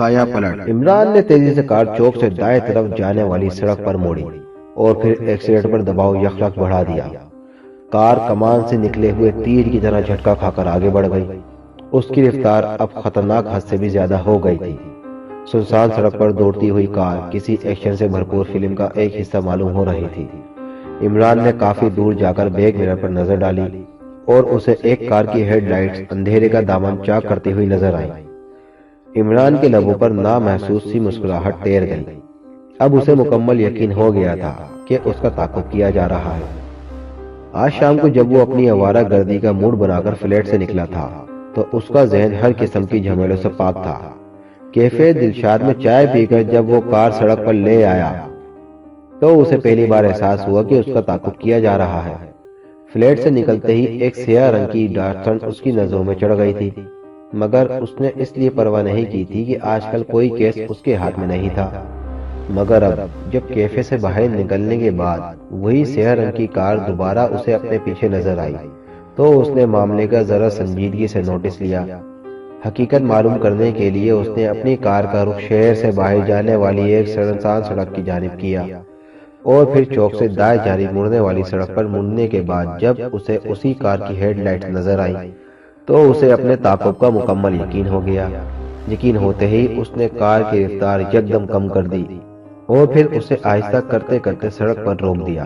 دایاں پلٹ۔ عمران نے تیزی سے کار چوک سے دائیں طرف جانے والی سڑک پر موڑی اور پھر ایکسیلیٹر پر دباؤ یکلخت بڑھا دیا۔ کار کمان سے نکلے ہوئے تیر کی طرح جھٹکا کھا کر آگے بڑھ گئی۔ اس کی رفتار اب خطرناک حد سے بھی زیادہ ہو گئی تھی۔ سنسان سڑک پر دوڑتی ہوئی کار کسی ایکشن سے بھرپور فلم کا ایک حصہ معلوم ہو رہی تھی۔ عمران نے کافی دور جا کر بیک مرر پر نظر ڈالی اور اسے ایک کار کی ہیڈ لائٹس اندھیرے کا دامن چاک کرتی ہوئی نظر آئی۔ عمران کے لبوں پر نامحسوس سی مسکراہٹ تیر گئی۔ اب اسے مکمل یقین ہو گیا تھا کہ اس کا تعاقب کیا جا رہا ہے۔ آج شام کو جب وہ اپنی آوارہ گردی کا موڈ بنا کر فلیٹ سے نکلا تھا تو اس کا ذہن ہر قسم کی جھمیلوں سے پاک تھا۔ کیفے دلشاد میں چائے پی کر جب وہ کار سڑک پر لے آیا تو اسے پہلی بار احساس ہوا کہ اس کا تعاقب کیا جا رہا ہے۔ فلیٹ سے نکلتے ہی ایک سیاہ رنگ کی ڈاٹسن اس کی نظروں میں چڑھ گئی تھی، مگر اس نے اس لیے پرواہ نہیں کی تھی کہ آج کل کوئی کیس اس کے ہاتھ میں نہیں تھا۔ مگر اب جب کیفے سے باہر نکلنے کے بعد وہی سیاہ رنگ کی کار دوبارہ اسے اپنے پیچھے نظر آئی تو اس نے معاملے کا ذرا سنجیدگی سے نوٹس لیا۔ حقیقت معلوم کرنے کے لیے اس نے اپنی کار کا رخ شہر سے باہر جانے والی ایک سنسان سڑک کی جانب کیا اور پھر چوک سے دائیں جانب مڑنے والی سڑک پر مڑنے کے بعد جب اسے اسی کار کی ہیڈ لائٹ نظر آئی تو اسے اپنے تعاقب کا مکمل یقین ہو گیا۔ یقین ہوتے ہی اس نے کار کی رفتار یکدم کم کر دی اور پھر اسے آہستہ کرتے کرتے سڑک پر روک دیا۔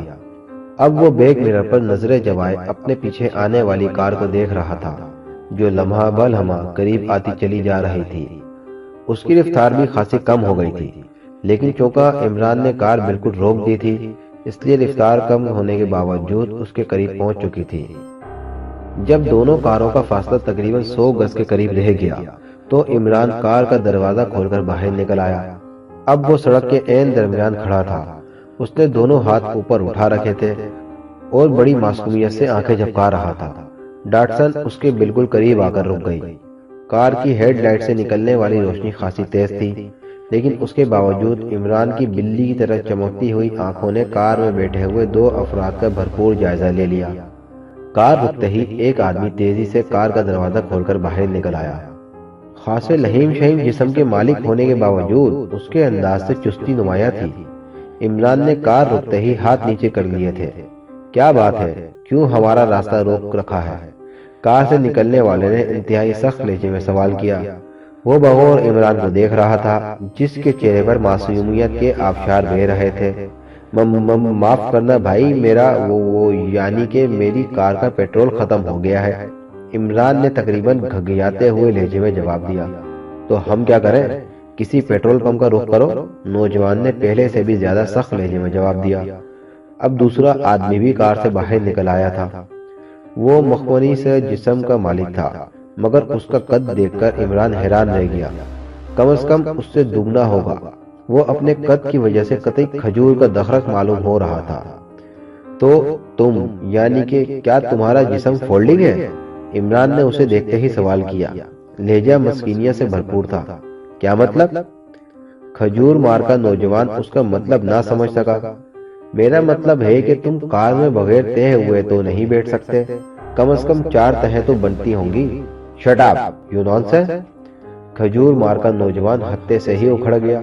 اب وہ بیک مرر پر نظریں جمائے اپنے پیچھے آنے والی کار کو دیکھ رہا تھا جو لمحہ بہ لمحہ قریب آتی چلی جا رہی تھی۔ اس کی رفتار بھی خاصی کم ہو گئی تھی، لیکن چونکہ عمران نے کار بالکل روک دی تھی اس لیے رفتار کم ہونے کے باوجود اس کے قریب پہنچ چکی تھی۔ جب دونوں کاروں کا فاصلہ تقریباً 100 گز کے قریب رہ گیا تو عمران کار کا دروازہ کھول کر باہر نکل آیا۔ اب وہ سڑک کے عین درمیان کھڑا تھا۔ اس نے دونوں ہاتھ اوپر اٹھا رکھے تھے اور بڑی معصومیت سے آنکھیں جھپکا رہا تھا۔ ڈاٹسن اس کے بالکل قریب آ کر رک گئی۔ کار کی ہیڈ لائٹ سے نکلنے والی روشنی خاصی تیز تھی، لیکن اس کے باوجود عمران کی بلی کی طرح چمکتی ہوئی آنکھوں نے کار میں بیٹھے ہوئے دو افراد کا بھرپور جائزہ لے لیا۔ کار رکتے ہی ایک آدمی تیزی سے کار کا دروازہ کھول کر باہر نکل آیا۔ خاصے لہیم شہیم جسم کے مالک ہونے کے باوجود اس کے انداز سے چستی نمایاں تھی۔ عمران نے کار رکتے ہی ہاتھ نیچے کر لیے تھے۔ کیا بات ہے، کیوں ہمارا راستہ روک رکھا ہے؟ کار سے نکلنے والے نے انتہائی سخت لہجے میں سوال کیا۔ وہ بغور عمران کو دیکھ رہا تھا جس کے چہرے پر معصومیت کے آبشار بہہ رہے تھے۔ معاف کرنا بھائی، میرا یعنی کہ میری کار کا پیٹرول ختم ہو گیا ہے، عمران نے تقریباً گھگیاتے ہوئے لہجے میں جواب دیا۔ تو ہم کیا کریں؟ کسی پیٹرول پمپ کا رخ کرو، نوجوان نے پہلے سے بھی زیادہ سخت لہجے میں جواب دیا۔ اب دوسرا آدمی بھی کار سے باہر نکل آیا تھا۔ وہ مخملی سے جسم کا مالک تھا، مگر اس کا قد دیکھ کر عمران حیران رہ گیا۔ کم از کم اس سے دگنا ہوگا۔ وہ اپنے قد کی وجہ سے قطعی کھجور کا دخرق معلوم ہو رہا تھا۔ تو تم یعنی کہ کیا تمہارا جسم فولڈنگ ہے؟ عمران نے اسے دیکھتے ہی سوال کیا۔ لہجہ مسکینیت سے بھرپور تھا۔ کیا مطلب؟ کھجور مار کا نوجوان اس کا مطلب نہ سمجھ سکا۔ میرا مطلب ہے کہ تم کار میں بغیر تہے ہوئے تو نہیں بیٹھ سکتے، کم از کم 4 تہیں تو بنتی ہوں گی۔ Shut up you nonsense! کھجور مار کا نوجوان ہتے سے ہی اکھڑ گیا۔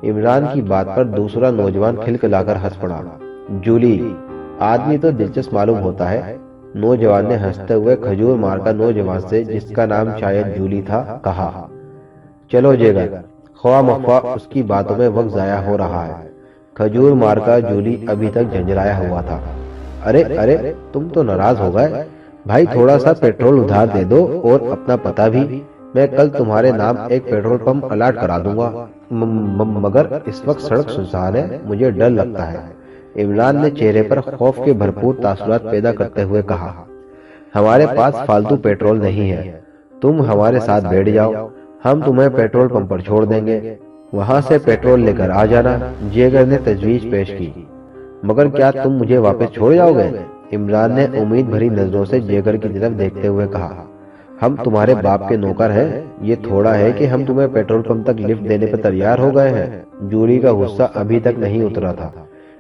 عمران کی بات پر دوسرا نوجوان کھلکھلا کر ہنس پڑا۔ جولی، آدمی تو دلچسپ معلوم ہوتا ہے، نوجوان نے ہنستے ہوئے کھجور مار کا نوجوان سے جس کا نام شاید جولی تھا کہا۔ چلو جیگر، خواہ مخواہ اس کی باتوں میں وقت ضائع ہو رہا ہے۔ کھجور مار کا جولی ابھی تک جھنجھلایا ہوا تھا۔ ارے تم تو ناراض ہو گئے بھائی، تھوڑا سا پیٹرول ادھار دے دو اور اپنا پتہ بھی، میں کل تمہارے نام ایک پیٹرول پمپ الاٹ کرا دوں گا۔ مگر اس وقت سڑک سنسان ہے، مجھے ڈر لگتا ہے، عمران نے چہرے پر خوف کے بھرپور تاثرات پیدا کرتے ہوئے کہا۔ ہمارے پاس فالتو پیٹرول نہیں ہے، تم ہمارے ساتھ بیٹھ جاؤ، ہم تمہیں پیٹرول پمپ پر چھوڑ دیں گے، وہاں سے پیٹرول لے کر آ جانا، جیگر نے تجویز پیش کی۔ مگر کیا تم مجھے واپس چھوڑ جاؤ گے؟ عمران نے امید بھری نظروں سے جیگر کی طرف دیکھتے ہوئے کہا۔ ہم تمہارے باپ کے نوکر ہیں، یہ تھوڑا ہے کہ ہم تمہیں پیٹرول پمپ تک لفٹ دینے پر تیار ہو گئے ہیں۔ جولی کا غصہ ابھی تک نہیں اترا تھا۔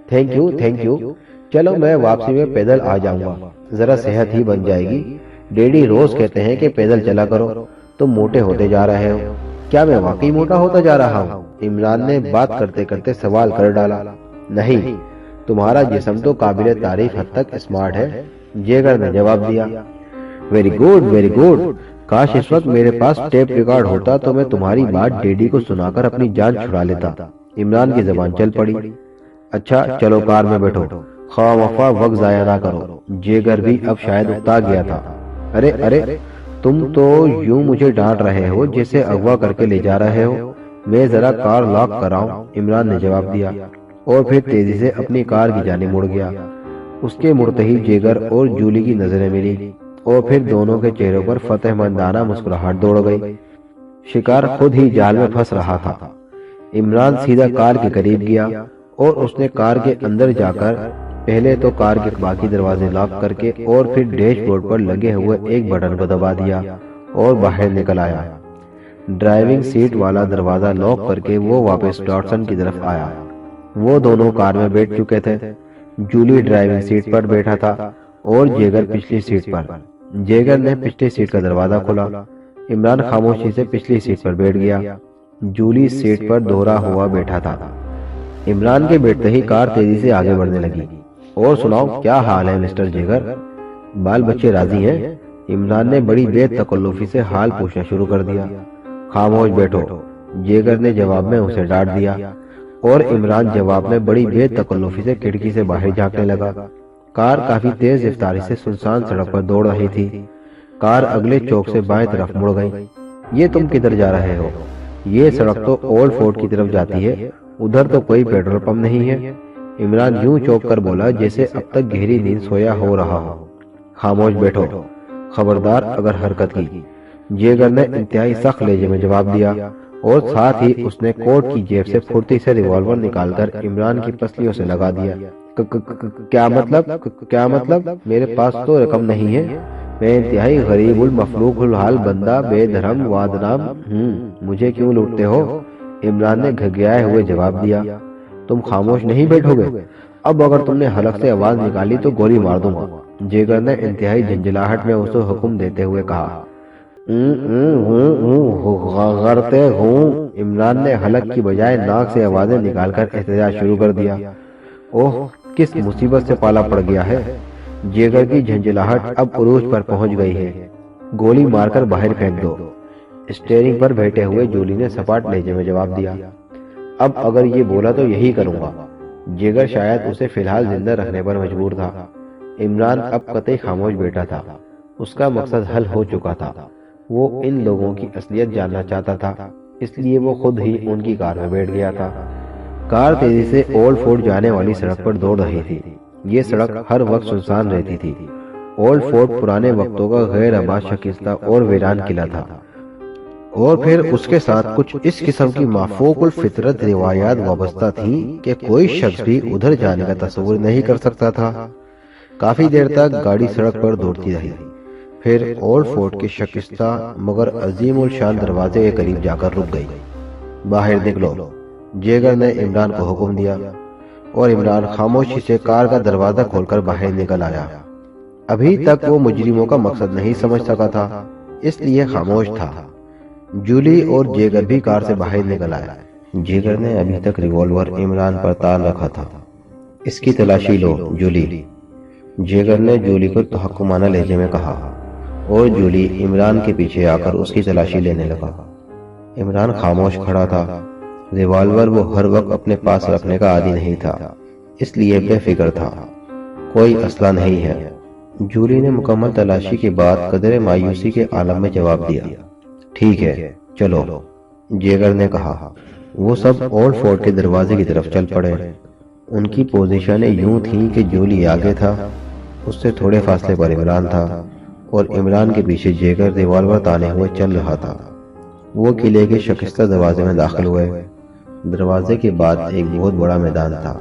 تھینک یو، چلو میں واپسی میں پیدل آ جاؤں گا، ذرا صحت ہی بن جائے گی۔ ڈیڈی روز کہتے ہیں کہ پیدل چلا کرو، تم موٹے ہوتے جا رہے ہو۔ کیا میں واقعی موٹا ہوتا جا رہا ہوں؟ عمران نے بات کرتے کرتے سوال کر ڈالا۔ نہیں، تمہارا جسم تو قابل تعریف حد تک اسمارٹ ہے، جیگر نے جواب دیا۔ ویری گڈ، ویری گڈ، کاش اس وقت میرے پاس ٹیپ ریکارڈ ہوتا تو میں تمہاری بات ڈیڈی کو سنا کر اپنی جان چھڑا لیتا۔ عمران کی زبان چل پڑی۔ اچھا چلو کار میں بیٹھو، خواہ مخواہ وقت ضائع نہ کرو۔ جیگر بھی اب شاید اکتا گیا تھا۔ ارے ارے، تم تو یوں مجھے ڈانٹ رہے ہو جیسے اغوا کر کے لے جا رہے ہو۔ میں ذرا کار لاک کراؤں، عمران نے جواب دیا اور پھر تیزی سے اپنی کار کی جانب مڑ گیا۔ اس کے مڑتے ہی جیگر اور جولی کی نظریں ملی اور پھر دونوں کے چہروں پر فتح مندانہ مسکراہٹ دوڑ گئی۔ شکار خود ہی جال میں پھنس رہا تھا۔ عمران سیدھا کار کے قریب گیا اور اس نے کار کے اندر جا کر پہلے تو کار کے باقی دروازے لاک کر کے اور پھر ڈیش بورڈ پر لگے ہوئے ایک بٹن کو دبا دیا اور باہر نکل آیا۔ ڈرائیونگ سیٹ والا دروازہ لاک کر کے وہ واپس ڈاٹسن کی طرف آیا۔ وہ دونوں کار میں بیٹھ چکے تھے۔ جولی ڈرائیونگ سیٹ پر بیٹھا تھا اور جیگر پچھلی سیٹ پر۔ جیگر نے پچھلی سیٹ کا دروازہ کھولا۔ عمران خاموشی سے پچھلی سیٹ پر بیٹھ گیا۔ جولی سیٹ پر دوہرا ہوا بیٹھا تھا۔ عمران کے بیٹھتے ہی کار تیزی سے آگے بڑھنے لگی۔ اور سناؤ، کیا حال ہے مسٹر جیگر؟ بال بچے راضی ہیں؟ عمران نے بڑی بے تکلفی سے حال پوچھنا شروع کر دیا۔ خاموش بیٹھو، جیگر نے جواب میں اسے ڈانٹ دیا اور عمران جواب میں بڑی بے تکلفی سے کھڑکی سے باہر جھانکنے لگا۔ کار کافی تیز رفتاری سے سنسان سڑک پر دوڑ رہی تھی۔ کار اگلے چوک سے بائیں طرف مڑ گئی۔ یہ تم کدھر جا رہے ہو؟ یہ سڑک تو اولڈ فورٹ کی طرف جاتی ہے، ادھر تو کوئی پیٹرول پمپ نہیں ہے۔ عمران یوں چوک کر بولا جیسے اب تک گہری نیند سویا ہو رہا ہو۔ خاموش بیٹھو، خبردار اگر حرکت کی، جیگر نے انتہائی سخت لہجے میں جواب دیا اور ساتھ ہی اس نے کوٹ کی جیب سے پھرتی سے ریوالور نکال کر عمران کی پسلیوں سے لگا دیا۔ کیا مطلب؟ میرے پاس تو رقم نہیں ہے، میں انتہائی غریب المفلوق الحال بندہ بے دھرم وادنام ہوں، مجھے کیوں لوٹتے ہو؟ عمران نے گھگھیائے ہوئے جواب دیا۔ تم خاموش نہیں بیٹھو گے؟ اب اگر تم نے حلق سے آواز نکالی تو گولی مار دوں گا، جیگر نے انتہائی جھنجھلاہٹ میں اسے حکم دیتے ہوئے کہا۔ غرتے ہوں، عمران نے حلق کی بجائے ناک سے آوازیں نکال کر احتجاج شروع کر دیا۔ اوہ، کس مصیبت سے پالا پڑ گیا ہے؟ جیگر کی جھنجھلاہٹ اب عروج پر پہنچ گئی ہے۔ گولی مار کر باہر پھینک دو، اسٹیئرنگ پر بیٹھے ہوئے جولی نے سپاٹ لہجے میں جواب دیا۔ اب اگر یہ بولا تو یہی کروں گا۔ جیگر شاید اسے فی الحال زندہ رکھنے پر مجبور تھا۔ عمران اب قطعی خاموش بیٹھا تھا۔ اس کا مقصد حل ہو چکا تھا۔ وہ ان لوگوں کی اصلیت جاننا چاہتا تھا، اس لیے وہ خود ہی ان کی کار میں بیٹھ گیا تھا۔ کار تیزی سے اولڈ فورٹ جانے والی سڑک پر دوڑ رہی تھی۔ یہ سڑک ہر وقت سنسان رہتی تھی۔ اولڈ فورٹ پرانے وقتوں کا غیر آباد شکستہ اور ویران قلعہ تھا، اور پھر اس کے ساتھ کچھ اس قسم کی مافوق الفطرت روایات وابستہ تھیں کہ کوئی شخص بھی ادھر جانے کا تصور نہیں کر سکتا تھا۔ کافی دیر تک گاڑی سڑک پر دوڑتی رہی، پھر اولڈ فورٹ کے شکستہ مگر عظیم الشان دروازے کے قریب جا کر رک گئی۔ باہر نکلو، جیگر نے عمران کو حکم دیا، اور عمران خاموشی سے کار کا دروازہ کھول کر باہر نکل آیا۔ ابھی تک وہ مجرموں کا مقصد نہیں سمجھ سکا تھا، اس لیے خاموش تھا۔ جولی اور جیگر بھی کار سے باہر نکل آیا۔ جیگر نے ابھی تک ریوالور عمران پر تان رکھا تھا۔ اس کی تلاشی لو جولی، جیگر نے جولی کو تحکمانہ لہجے میں کہا، اور جولی عمران کے پیچھے آ کر اس کی تلاشی لینے لگا۔ عمران خاموش کھڑا تھا۔ ریوالور وہ ہر وقت اپنے پاس رکھنے کا عادی نہیں تھا، اس لیے بے فکر تھا۔ کوئی اسلحہ نہیں ہے، جولی نے مکمل تلاشی کے بعد قدرے مایوسی کے عالم میں جواب دیا۔ ٹھیک ہے چلو، جیگر نے کہا۔ وہ سب اولڈ فورٹ کے دروازے کی طرف چل پڑے۔ ان کی پوزیشنیں یوں تھیں کہ جولی آگے تھا، اس سے تھوڑے فاصلے پر عمران تھا، اور عمران کے پیچھے جیگر ریوالور تانے ہوئے چل رہا تھا۔ وہ قلعے کے شکستہ دروازے میں داخل ہوئے۔ دروازے کے بعد ایک بہت بڑا میدان تھا،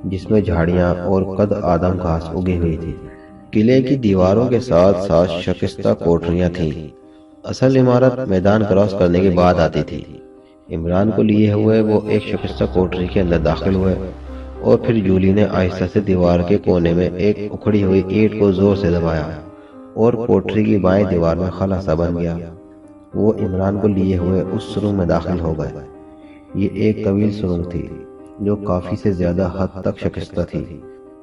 جس میں جھاڑیاں اور قد آدم گھاس اگی ہوئی تھی۔ قلعے کی دیواروں کے ساتھ ساتھ شکستہ کوٹریاں تھیں۔ اصل عمارت میدان کراس کرنے کے بعد آتی تھی۔ عمران کو لیے ہوئے وہ ایک شکستہ کوٹری کے اندر داخل ہوئے، اور پھر جولی نے آہستہ سے دیوار کے کونے میں ایک اکھڑی ہوئی اینٹ کو زور سے دبایا، اور کوٹری کی بائیں دیوار میں خلا سا بن گیا۔ وہ عمران کو لیے ہوئے اس سرنگ میں داخل ہو گئے۔ یہ ایک طویل سرنگ تھی جو کافی سے زیادہ حد تک شکستہ تھی،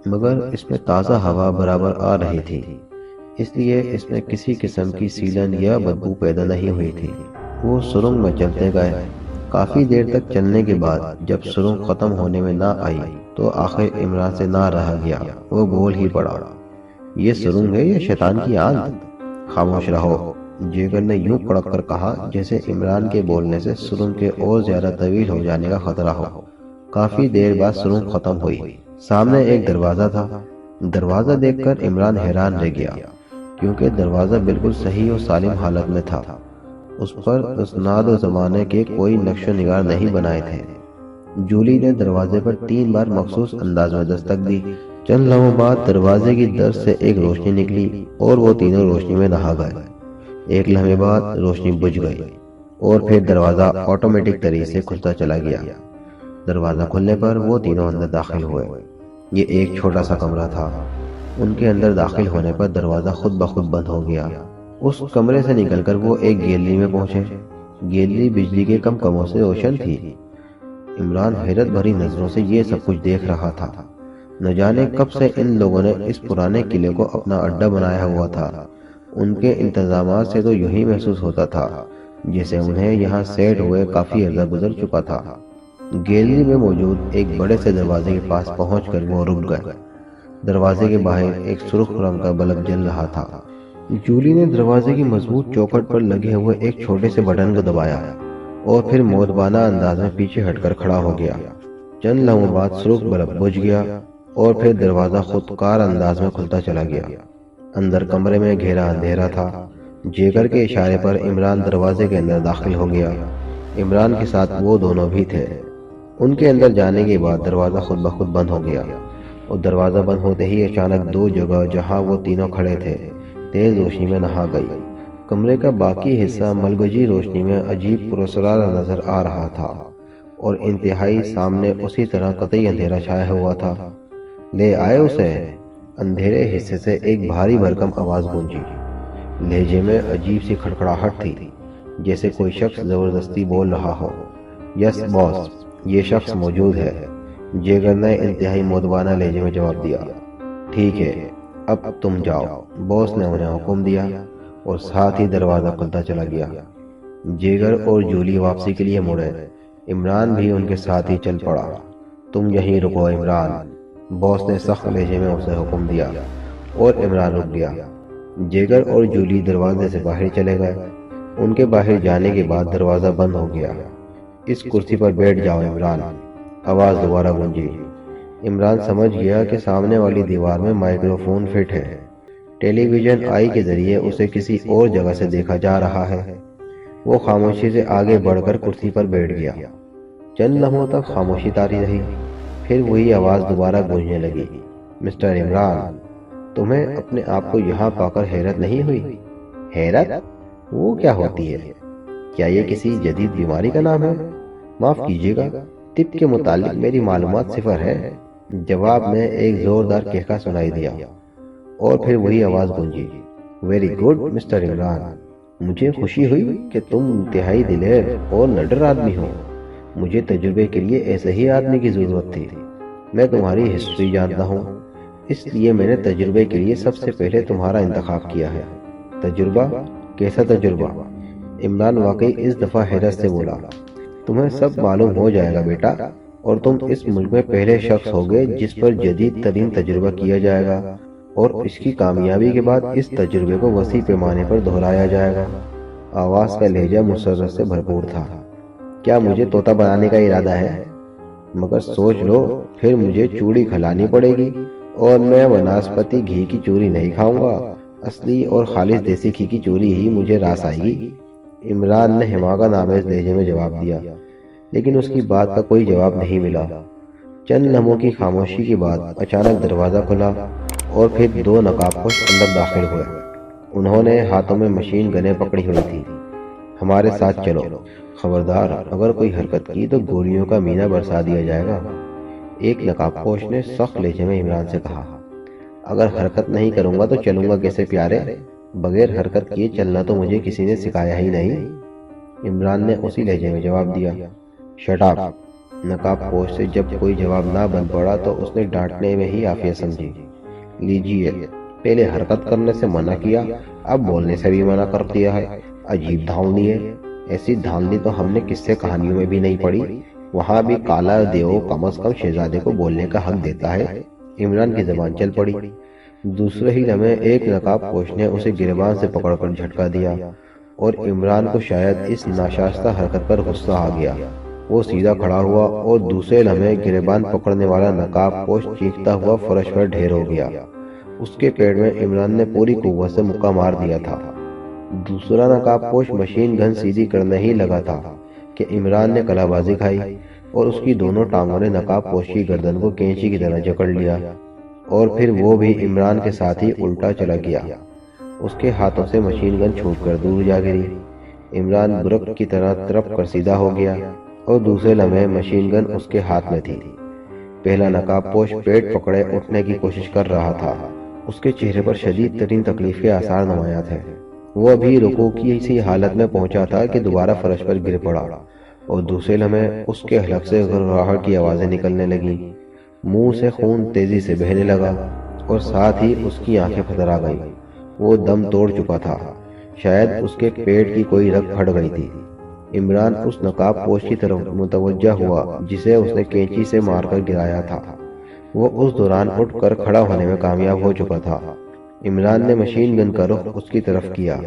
مگر اس میں تازہ ہوا برابر آ رہی تھی، اس لیے اس میں کسی قسم کی سیلن یا بدبو پیدا نہیں ہوئی تھی۔ وہ سرنگ میں چلتے گئے۔ کافی دیر تک چلنے کے بعد جب سرنگ ختم ہونے میں نہ آئی تو آخر عمران سے نہ رہا گیا، وہ بول ہی پڑا، یہ سرنگ ہے یا شیطان کی آنت؟ خاموش رہو، جیگر نے یوں کڑک کر کہا جیسے عمران کے بولنے سے سرنگ کے اور زیادہ طویل ہو جانے کا خطرہ ہو۔ کافی دیر بعد سرنگ ختم ہوئی۔ سامنے ایک دروازہ تھا۔ دروازہ دیکھ کر عمران حیران رہ گیا، کیونکہ دروازہ بالکل صحیح و سالم حالت میں تھا۔ اس پر اسناد و زمانے کے کوئی نقش و نگار نہیں بنائے تھے۔ جولی نے دروازے پر 3 بار مخصوص انداز میں دستک دی۔ چند لمحوں بعد دروازے کی در سے ایک روشنی نکلی اور وہ تینوں روشنی میں نہا گئے۔ ایک لمحے بعد روشنی بجھ گئی اور پھر دروازہ آٹومیٹک طریقے سے کھلتا چلا گیا۔ دروازہ کھلنے پر وہ تینوں اندر داخل ہوئے۔ یہ ایک چھوٹا سا کمرہ تھا۔ ان کے اندر داخل ہونے پر دروازہ خود بخود بند ہو گیا۔ اس کمرے سے نکل کر وہ ایک گیلری میں پہنچے۔ گیلری بجلی کے کمکموں سے روشن تھی۔ عمران حیرت بھری نظروں سے یہ سب کچھ دیکھ رہا تھا۔ نہ جانے کب سے ان لوگوں نے اس پرانے قلعے کو اپنا اڈا بنایا ہوا تھا۔ ان کے انتظامات سے تو یوں ہی محسوس ہوتا تھا جیسے انہیں یہاں سیٹ ہوئے کافی عرصہ گزر چکا تھا۔ گیلری میں موجود ایک بڑے سے دروازے کے پاس پہنچ کر وہ رک گئے۔ دروازے کے باہر ایک سرخ رنگ کا بلب جل رہا تھا۔ جولی نے دروازے کی مضبوط چوکھٹ پر لگے ہوئے ایک چھوٹے سے بٹن کو دبایا اور پھر مؤدبانہ انداز میں پیچھے ہٹ کر کھڑا ہو گیا۔ چند لمحوں بعد سرخ بلب بجھ گیا اور پھر دروازہ خودکار انداز میں کھلتا چلا گیا۔ اندر کمرے میں گہرا اندھیرا تھا۔ جیگر کے اشارے پر عمران دروازے کے اندر داخل ہو گیا۔ عمران کے ساتھ وہ دونوں بھی تھے۔ ان کے اندر جانے کے بعد دروازہ خود بخود بند ہو گیا اور دروازہ بند ہوتے ہی اچانک 2 جگہ جہاں وہ تینوں کھڑے تھے تیز روشنی میں نہا گئی۔ کمرے کا باقی حصہ ملگجی روشنی میں عجیب پراسرار نظر آ رہا تھا اور انتہائی سامنے اسی طرح قطعی اندھیرا چھایا ہوا تھا۔ لے آئے اسے؟ اندھیرے حصے سے ایک بھاری بھرکم آواز گونجی۔ لہجے میں عجیب سی کھڑکھڑاہٹ تھی، جیسے کوئی شخص زبردستی بول رہا ہو۔ یس باس، یہ شخص موجود ہے، جیگر نے انتہائی مؤدبانہ لہجے میں جواب دیا۔ ٹھیک ہے، اب تم جاؤ، باس نے انہیں حکم دیا اور ساتھ ہی دروازہ کھلتا چلا گیا۔ جیگر اور جولی واپسی کے لیے مڑے۔ عمران بھی ان کے ساتھ ہی چل پڑا۔ تم یہیں رکو عمران، باس نے سخت لہجے میں اسے حکم دیا اور عمران رک گیا۔ جیگر اور جولی دروازے سے باہر چلے گئے۔ ان کے باہر جانے کے بعد دروازہ بند ہو گیا۔ اس کرسی پر بیٹھ جاؤ عمران، آواز دوبارہ گونجی۔ عمران سمجھ گیا کہ سامنے والی دیوار میں مائکرو فون فٹ ہے۔ ٹیلی ویژن آئی کے ذریعے اسے کسی اور جگہ سے دیکھا جا رہا ہے۔ وہ خاموشی سے آگے بڑھ کر کرسی پر بیٹھ گیا۔ چند لمحوں تک خاموشی طاری رہی، پھر وہی آواز دوبارہ گونجنے لگی۔ مسٹر عمران، تمہیں اپنے آپ کو یہاں پا کر حیرت نہیں ہوئی؟ حیرت؟ وہ کیا ہوتی ہے؟ کیا یہ کسی جدید بیماری کا نام ہے؟ معاف کیجیے گا، طب کے متعلق میری معلومات صفر ہے۔ جواب میں ایک زوردار کہکا سنائی دیا اور پھر وہی آواز گونجی۔ ویری گڈ مسٹر عمران، مجھے خوشی ہوئی کہ تم انتہائی دلیر اور نڈر آدمی ہو۔ مجھے تجربے کے لیے ایسے ہی آدمی کی ضرورت تھی۔ میں تمہاری ہسٹری جانتا ہوں، اس لیے میں نے تجربے کے لیے سب سے پہلے تمہارا انتخاب کیا ہے۔ تجربہ؟ کیسا تجربہ؟ عمران واقعی اس دفعہ حیرت سے بولا۔ تمہیں سب معلوم ہو جائے گا بیٹا، اور تم اس ملک میں پہلے شخص ہوگے جس پر جدید ترین تجربہ کیا جائے گا، اور اس کی کامیابی کے بعد اس تجربے کو وسیع پیمانے پر دہرایا جائے گا۔ آواز کا لہجہ مسرت سے بھرپور تھا۔ کیا مجھے طوطا بنانے کا ارادہ ہے؟ مگر سوچ لو، پھر مجھے چوڑی کھلانی پڑے گی، اور میں وناسپتی گھی کی چوری نہیں کھاؤں گا۔ اصلی اور خالص دیسی گھی کی چوری ہی مجھے راس آئے گی۔ عمران نے حماقت آمیز لہجے میں جواب دیا، لیکن اس کی بات کا کوئی جواب نہیں ملا۔ چند لمحوں کی خاموشی کے بعد اچانک دروازہ کھلا اور پھر 2 نقابپوش اندر داخل ہوئے۔ انہوں نے ہاتھوں میں مشین گنیں پکڑی ہوئی تھی۔ ہمارے ساتھ چلو، خبردار اگر کوئی حرکت کی تو گولیوں کا مینہ برسا دیا جائے گا، ایک نقابپوش نے سخت لہجے میں عمران سے کہا۔ اگر حرکت نہیں کروں گا تو چلوں گا کیسے پیارے؟ بغیر حرکت کیے چلنا تو مجھے کسی نے سکھایا ہی نہیں۔ عمران نے اسی لہجے میں جواب دیا۔ Shut up. نقاب پوش سے جب کوئی جواب نہ بن پڑا تو اس نے ڈانٹنے میں ہی عافیت سمجھی۔ لیجیے، پہلے حرکت کرنے سے منع کیا، اب بولنے سے بھی منع کر دیا ہے۔ عجیب دھاندلی ہے۔ ایسی دھاندلی تو ہم نے قصے کہانیوں میں بھی نہیں پڑھی۔ وہاں بھی کالا دیو کم از کم شہزادے کو بولنے کا حق دیتا ہے۔ عمران کی زبان چل پڑی۔ دوسرے ہی لمحے ایک نقاب پوش نے اسے گریبان سے پکڑ کر جھٹکا دیا اور عمران کو شاید اس ناشائستہ حرکت پر غصہ آ گیا۔ وہ سیدھا کھڑا ہوا اور دوسرے لمحے گریبان پکڑنے والا نقاب پوش چیختا ہوا فرش پر ڈھیر ہو گیا۔ اس کے پیٹ میں عمران نے پوری قوت سے مکہ مار دیا تھا۔ دوسرا نقاب پوش مشین گن سیدھی کرنے ہی لگا تھا کہ عمران نے کلا بازی کھائی اور اس کی دونوں ٹانگوں نے نقاب پوش کی گردن کو کینچی کی طرح جکڑ لیا اور پھر وہ بھی عمران کے ساتھ ہی الٹا چلا گیا۔ اس کے ہاتھوں سے مشین گن چھوٹ کر دور جا گری۔ عمران برق کی طرح ترپ کر سیدھا ہو گیا اور دوسرے لمحے مشین گن اس کے ہاتھ میں تھی۔ پہلا نقاب پوش پیٹ پکڑے اٹھنے کی کوشش کر رہا تھا۔ اس کے چہرے پر شدید ترین تکلیف کے آثار نمایاں تھے۔ وہ ابھی رکوع کی اسی حالت میں پہنچا تھا کہ دوبارہ فرش پر گر پڑا اور دوسرے لمحے اس کے حلق سے گھرگھراہٹ کی آوازیں نکلنے لگیں۔ منہ سے خون تیزی سے بہنے لگا اور ساتھ ہی اس کی آنکھیں پھتر آ گئیں۔ وہ دم توڑ چکا تھا۔ شاید اس کے پیٹ کی کوئی رگ پھٹ گئی تھی۔ عمران اس نقاب پوش کی طرف متوجہ ہوا جسے اس نے کینچی سے مار کر گرایا تھا۔ وہ اس دوران اٹھ کر کھڑا ہونے میں کامیاب ہو چکا تھا۔ عمران نے مشین گن کا رخ اس کی طرف کیا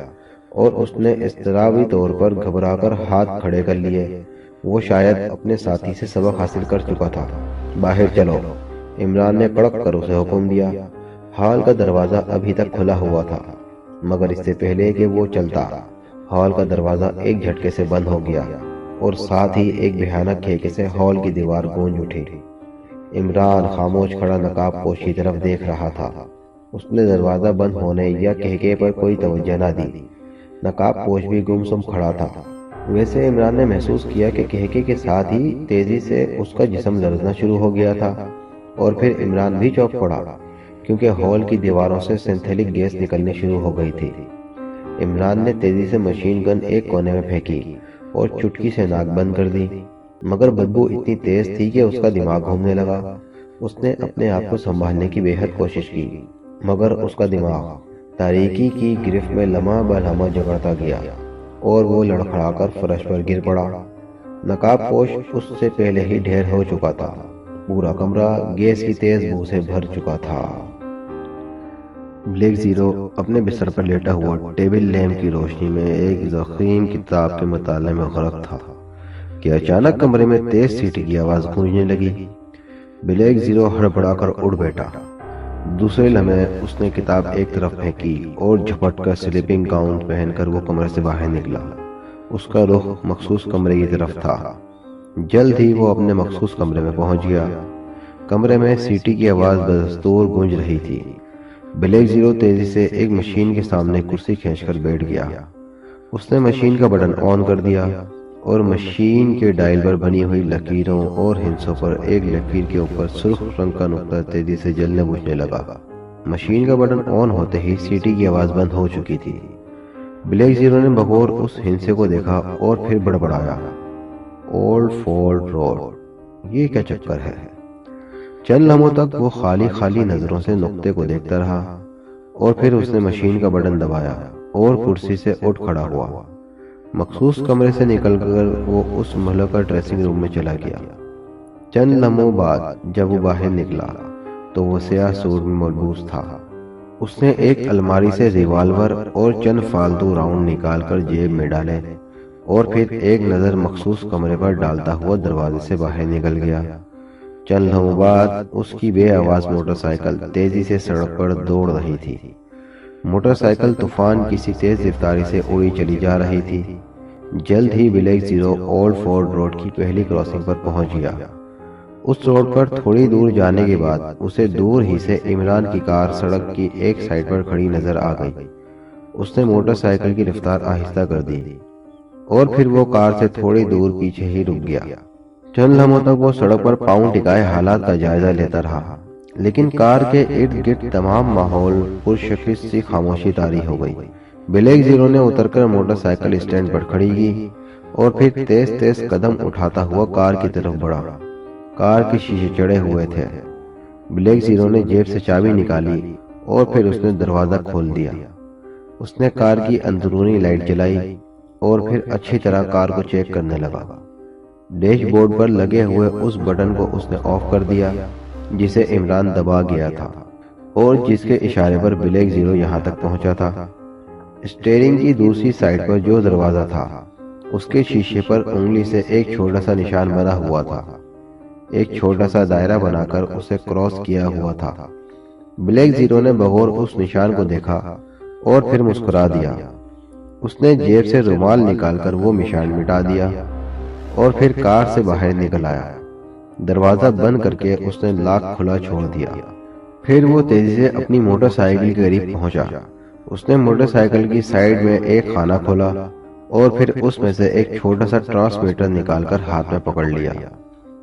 اور اس نے اضطرابی طور پر گھبرا کر ہاتھ کھڑے کر لیے۔ وہ شاید اپنے ساتھی سے سبق حاصل کر چکا تھا۔ باہر چلو، عمران نے کڑک کر اسے حکم دیا۔ ہال کا دروازہ ابھی تک کھلا ہوا تھا، مگر اس سے پہلے کہ وہ چلتا، ہال کا دروازہ ایک جھٹکے سے بند ہو گیا اور ساتھ ہی ایک بھیانک کھیکے سے ہال کی دیوار گونج اٹھی۔ عمران خاموش کھڑا نقاب پوش کی طرف دیکھ رہا تھا۔ اس نے دروازہ بند ہونے یا کہکے پر کوئی توجہ نہ دی۔ نقاب پوش بھی گمسم کھڑا تھا۔ ویسے عمران نے محسوس کیا کہ کہکے کے ساتھ ہی تیزی سے اس کا جسم لرزنا شروع ہو گیا تھا اور پھر عمران بھی چونک پڑا کیونکہ ہال کی دیواروں سے سنتھیلک گیس نکلنے شروع ہو گئی تھی۔ عمران نے تیزی سے مشین گن ایک کونے میں پھینکی اور چٹکی سے ناک بند کر دی، مگر بدبو اتنی تیز تھی کہ اس کا دماغ گھومنے لگا۔ اس نے اپنے آپ کو سنبھالنے کی بے حد کوشش کی، مگر اس کا دماغ تاریکی کی گرفت میں لمحہ بہ لمحہ جکڑتا گیا اور وہ لڑکھڑا کر فرش پر گر پڑا۔ نقاب پوش اس سے پہلے ہی ڈھیر ہو چکا تھا۔ پورا کمرہ گیس کی تیز بو سے بھر چکا تھا۔ بلیک زیرو اپنے بستر پر لیٹا ہوا ٹیبل لیمپ کی روشنی میں ایک ضخیم کتاب کے مطالعے میں غرق تھا کہ اچانک کمرے میں تیز سیٹی کی آواز گونجنے لگی۔ بلیک زیرو ہڑبڑا کر اٹھ بیٹھا۔ دوسرے لمحے اس نے کتاب ایک طرف پھینکی اور جھپٹ کر سلیپنگ گاؤن پہن کر وہ کمرے سے باہر نکلا۔ اس کا رخ مخصوص کمرے کی طرف تھا۔ جلد ہی وہ اپنے مخصوص کمرے میں پہنچ گیا۔ کمرے میں سیٹی کی آواز بدستور گونج رہی تھی۔ بلیک زیرو تیزی سے ایک مشین کے سامنے کرسی کھینچ کر بیٹھ گیا۔ اس نے مشین کا بٹن آن کر دیا اور مشین کے ڈائل پر بنی ہوئی لکیروں اور ہندسوں پر ایک لکیر کے اوپر سرخ رنگ کا نقطہ تیزی سے جلنے بجھنے لگا۔ مشین کا بٹن آن ہوتے ہی سیٹی کی آواز بند ہو چکی تھی۔ بلیک زیرو نے بغور اس ہندسے کو دیکھا اور پھر بڑبڑایا، اولڈ فورڈ روڈ، یہ کیا چکر ہے؟ چند لمحوں تک وہ خالی نظروں سے نقطے کو دیکھتا رہا اور پھر اس نے مشین کا بٹن دبایا اور کرسی سے اٹھ کھڑا ہوا۔ مخصوص کمرے سے نکل کر وہ اس مہلکہ ڈریسنگ روم میں چلا گیا۔ چند لمحوں بعد جب وہ باہر نکلا تو وہ سیاہ سوٹ میں ملبوس تھا۔ اس نے ایک الماری سے ریوالور اور چند فالتو راؤنڈ نکال کر جیب میں ڈالے اور پھر ایک نظر مخصوص کمرے پر ڈالتا ہوا دروازے سے باہر نکل گیا۔ چند لمحوں بعد اس کی بے آواز موٹر سائیکل تیزی سے سڑک پر دوڑ رہی تھی۔ موٹر سائیکل طوفان کسی تیز رفتاری سے اڑی چلی جا رہی تھی۔ جلد ہی black zero old Ford road کی پہلی کراسنگ پر پہنچ گیا۔ اس روڈ پر تھوڑی دور جانے کے بعد اسے دور ہی سے عمران کی کار سڑک کی ایک سائیڈ پر کھڑی نظر آ گئی۔ اس نے موٹر سائیکل کی رفتار آہستہ کر دی اور پھر وہ کار سے تھوڑی دور پیچھے ہی رک گیا۔ چند لمحوں تک وہ سڑک پر پاؤں ٹکائے حالات کا جائزہ لیتا رہا، لیکن کار کے ارد گرد تمام ماحول پرشکست سی خاموشی طاری ہو گئی۔ بلیک زیرو نے اتر کر موٹر سائیکل اسٹینڈ پر کھڑی کی اور پھر تیز تیز قدم اٹھاتا ہوا کار کی طرف بڑھا۔ کار کے شیشے چڑھے ہوئے تھے۔ بلیک زیرو نے جیب سے چابی نکالی اور پھر اس نے دروازہ کھول دیا۔ اس نے کار کی اندرونی لائٹ جلائی اور پھر اچھی طرح کار کو چیک کرنے لگا۔ ڈیش بورڈ پر لگے ہوئے اس بٹن کو اس نے آف کر دیا جسے عمران دبا گیا تھا اور جس کے اشارے پر بلیک زیرو یہاں تک پہنچا تھا۔ اسٹیئرنگ کی دوسری سائیڈ پر جو دروازہ تھا اس کے شیشے پر انگلی سے ایک چھوٹا سا نشان بنا ہوا تھا، ایک چھوٹا سا دائرہ بنا کر اسے کراس کیا ہوا تھا۔ بلیک زیرو نے بغور اس نشان کو دیکھا اور پھر مسکرا دیا۔ اس نے جیب سے رومال نکال کر وہ نشان مٹا دیا اور پھر کار سے باہر نکل آیا۔ دروازہ بند کر کے اس نے لاک کھلا چھوڑ دیا۔ پھر وہ تیزی سے اپنی موٹر سائیکل کے قریب پہنچا۔ اس نے موٹر سائیکل کی سائیڈ میں ایک خانہ کھولا اور پھر اس میں سے ایک چھوٹا سا ٹرانسمیٹر نکال کر ہاتھ میں پکڑ لیا۔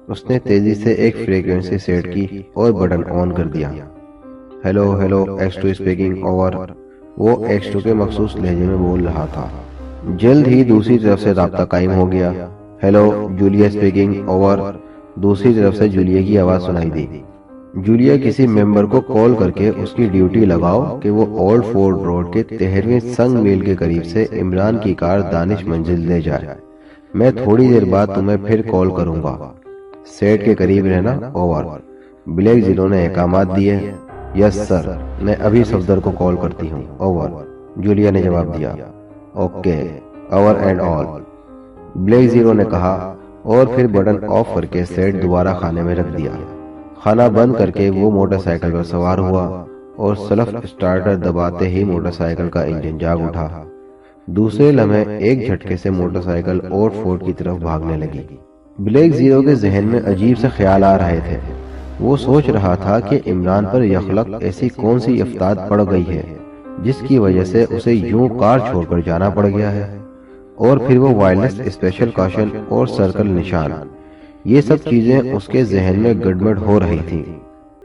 اس نے تیزی سے ایک فریکوینسی سیٹ کی اور بٹن آن کر دیا۔ Hello hello X two speaking over, وہ ایکس ٹو کے مخصوص لہجے میں بول رہا تھا۔ جلد ہی دوسری طرف سے رابطہ قائم ہو گیا۔ ہیلو جولیا اسپیکنگ اوور، دوسری طرف سے جولیا کی آواز سنائی دی۔ جولیا کسی ممبر کو کال کر کے اس کی ڈیوٹی لگاؤ کہ وہ اولڈ فورڈ روڈ کے 13ویں سنگ میل کے قریب سے عمران کی کار دانش منزل لے جائے۔ میں تھوڑی دیر بعد تمہیں پھر کال کروں گا۔ سیٹ کے قریب رہنا، اوور۔ بلیک زیرو نے احکامات دیے۔ یس سر، میں ابھی صفدر کو کال کرتی ہوں، اوور، جولیا نے جواب دیا۔ Okay, over and all, black zero نے کہا اور پھر بٹن آف کر کے سیٹ دوبارہ خانے میں رکھ دیا۔ خانہ بند کر کے وہ موٹر سائیکل پر سوار ہوا اور سیلف اسٹارٹر دباتے ہی موٹر سائیکل کا انجن جاگ اٹھا۔ دوسرے لمحے ایک جھٹکے سے موٹر سائیکل اوٹ فورٹ کی طرف بھاگنے لگی۔ بلیک زیرو کے ذہن میں عجیب سے خیال آ رہے تھے۔ وہ سوچ رہا تھا کہ عمران پر یخلق ایسی کون سی افتاد پڑ گئی ہے جس کی وجہ سے اسے یوں کار چھوڑ کر جانا پڑ گیا ہے، اور پھر وہ وائرلیس اسپیشل کاشن اور سرکل نشان، یہ سب چیزیں اس کے ذہن میں گڑبڑ ہو رہی تھی۔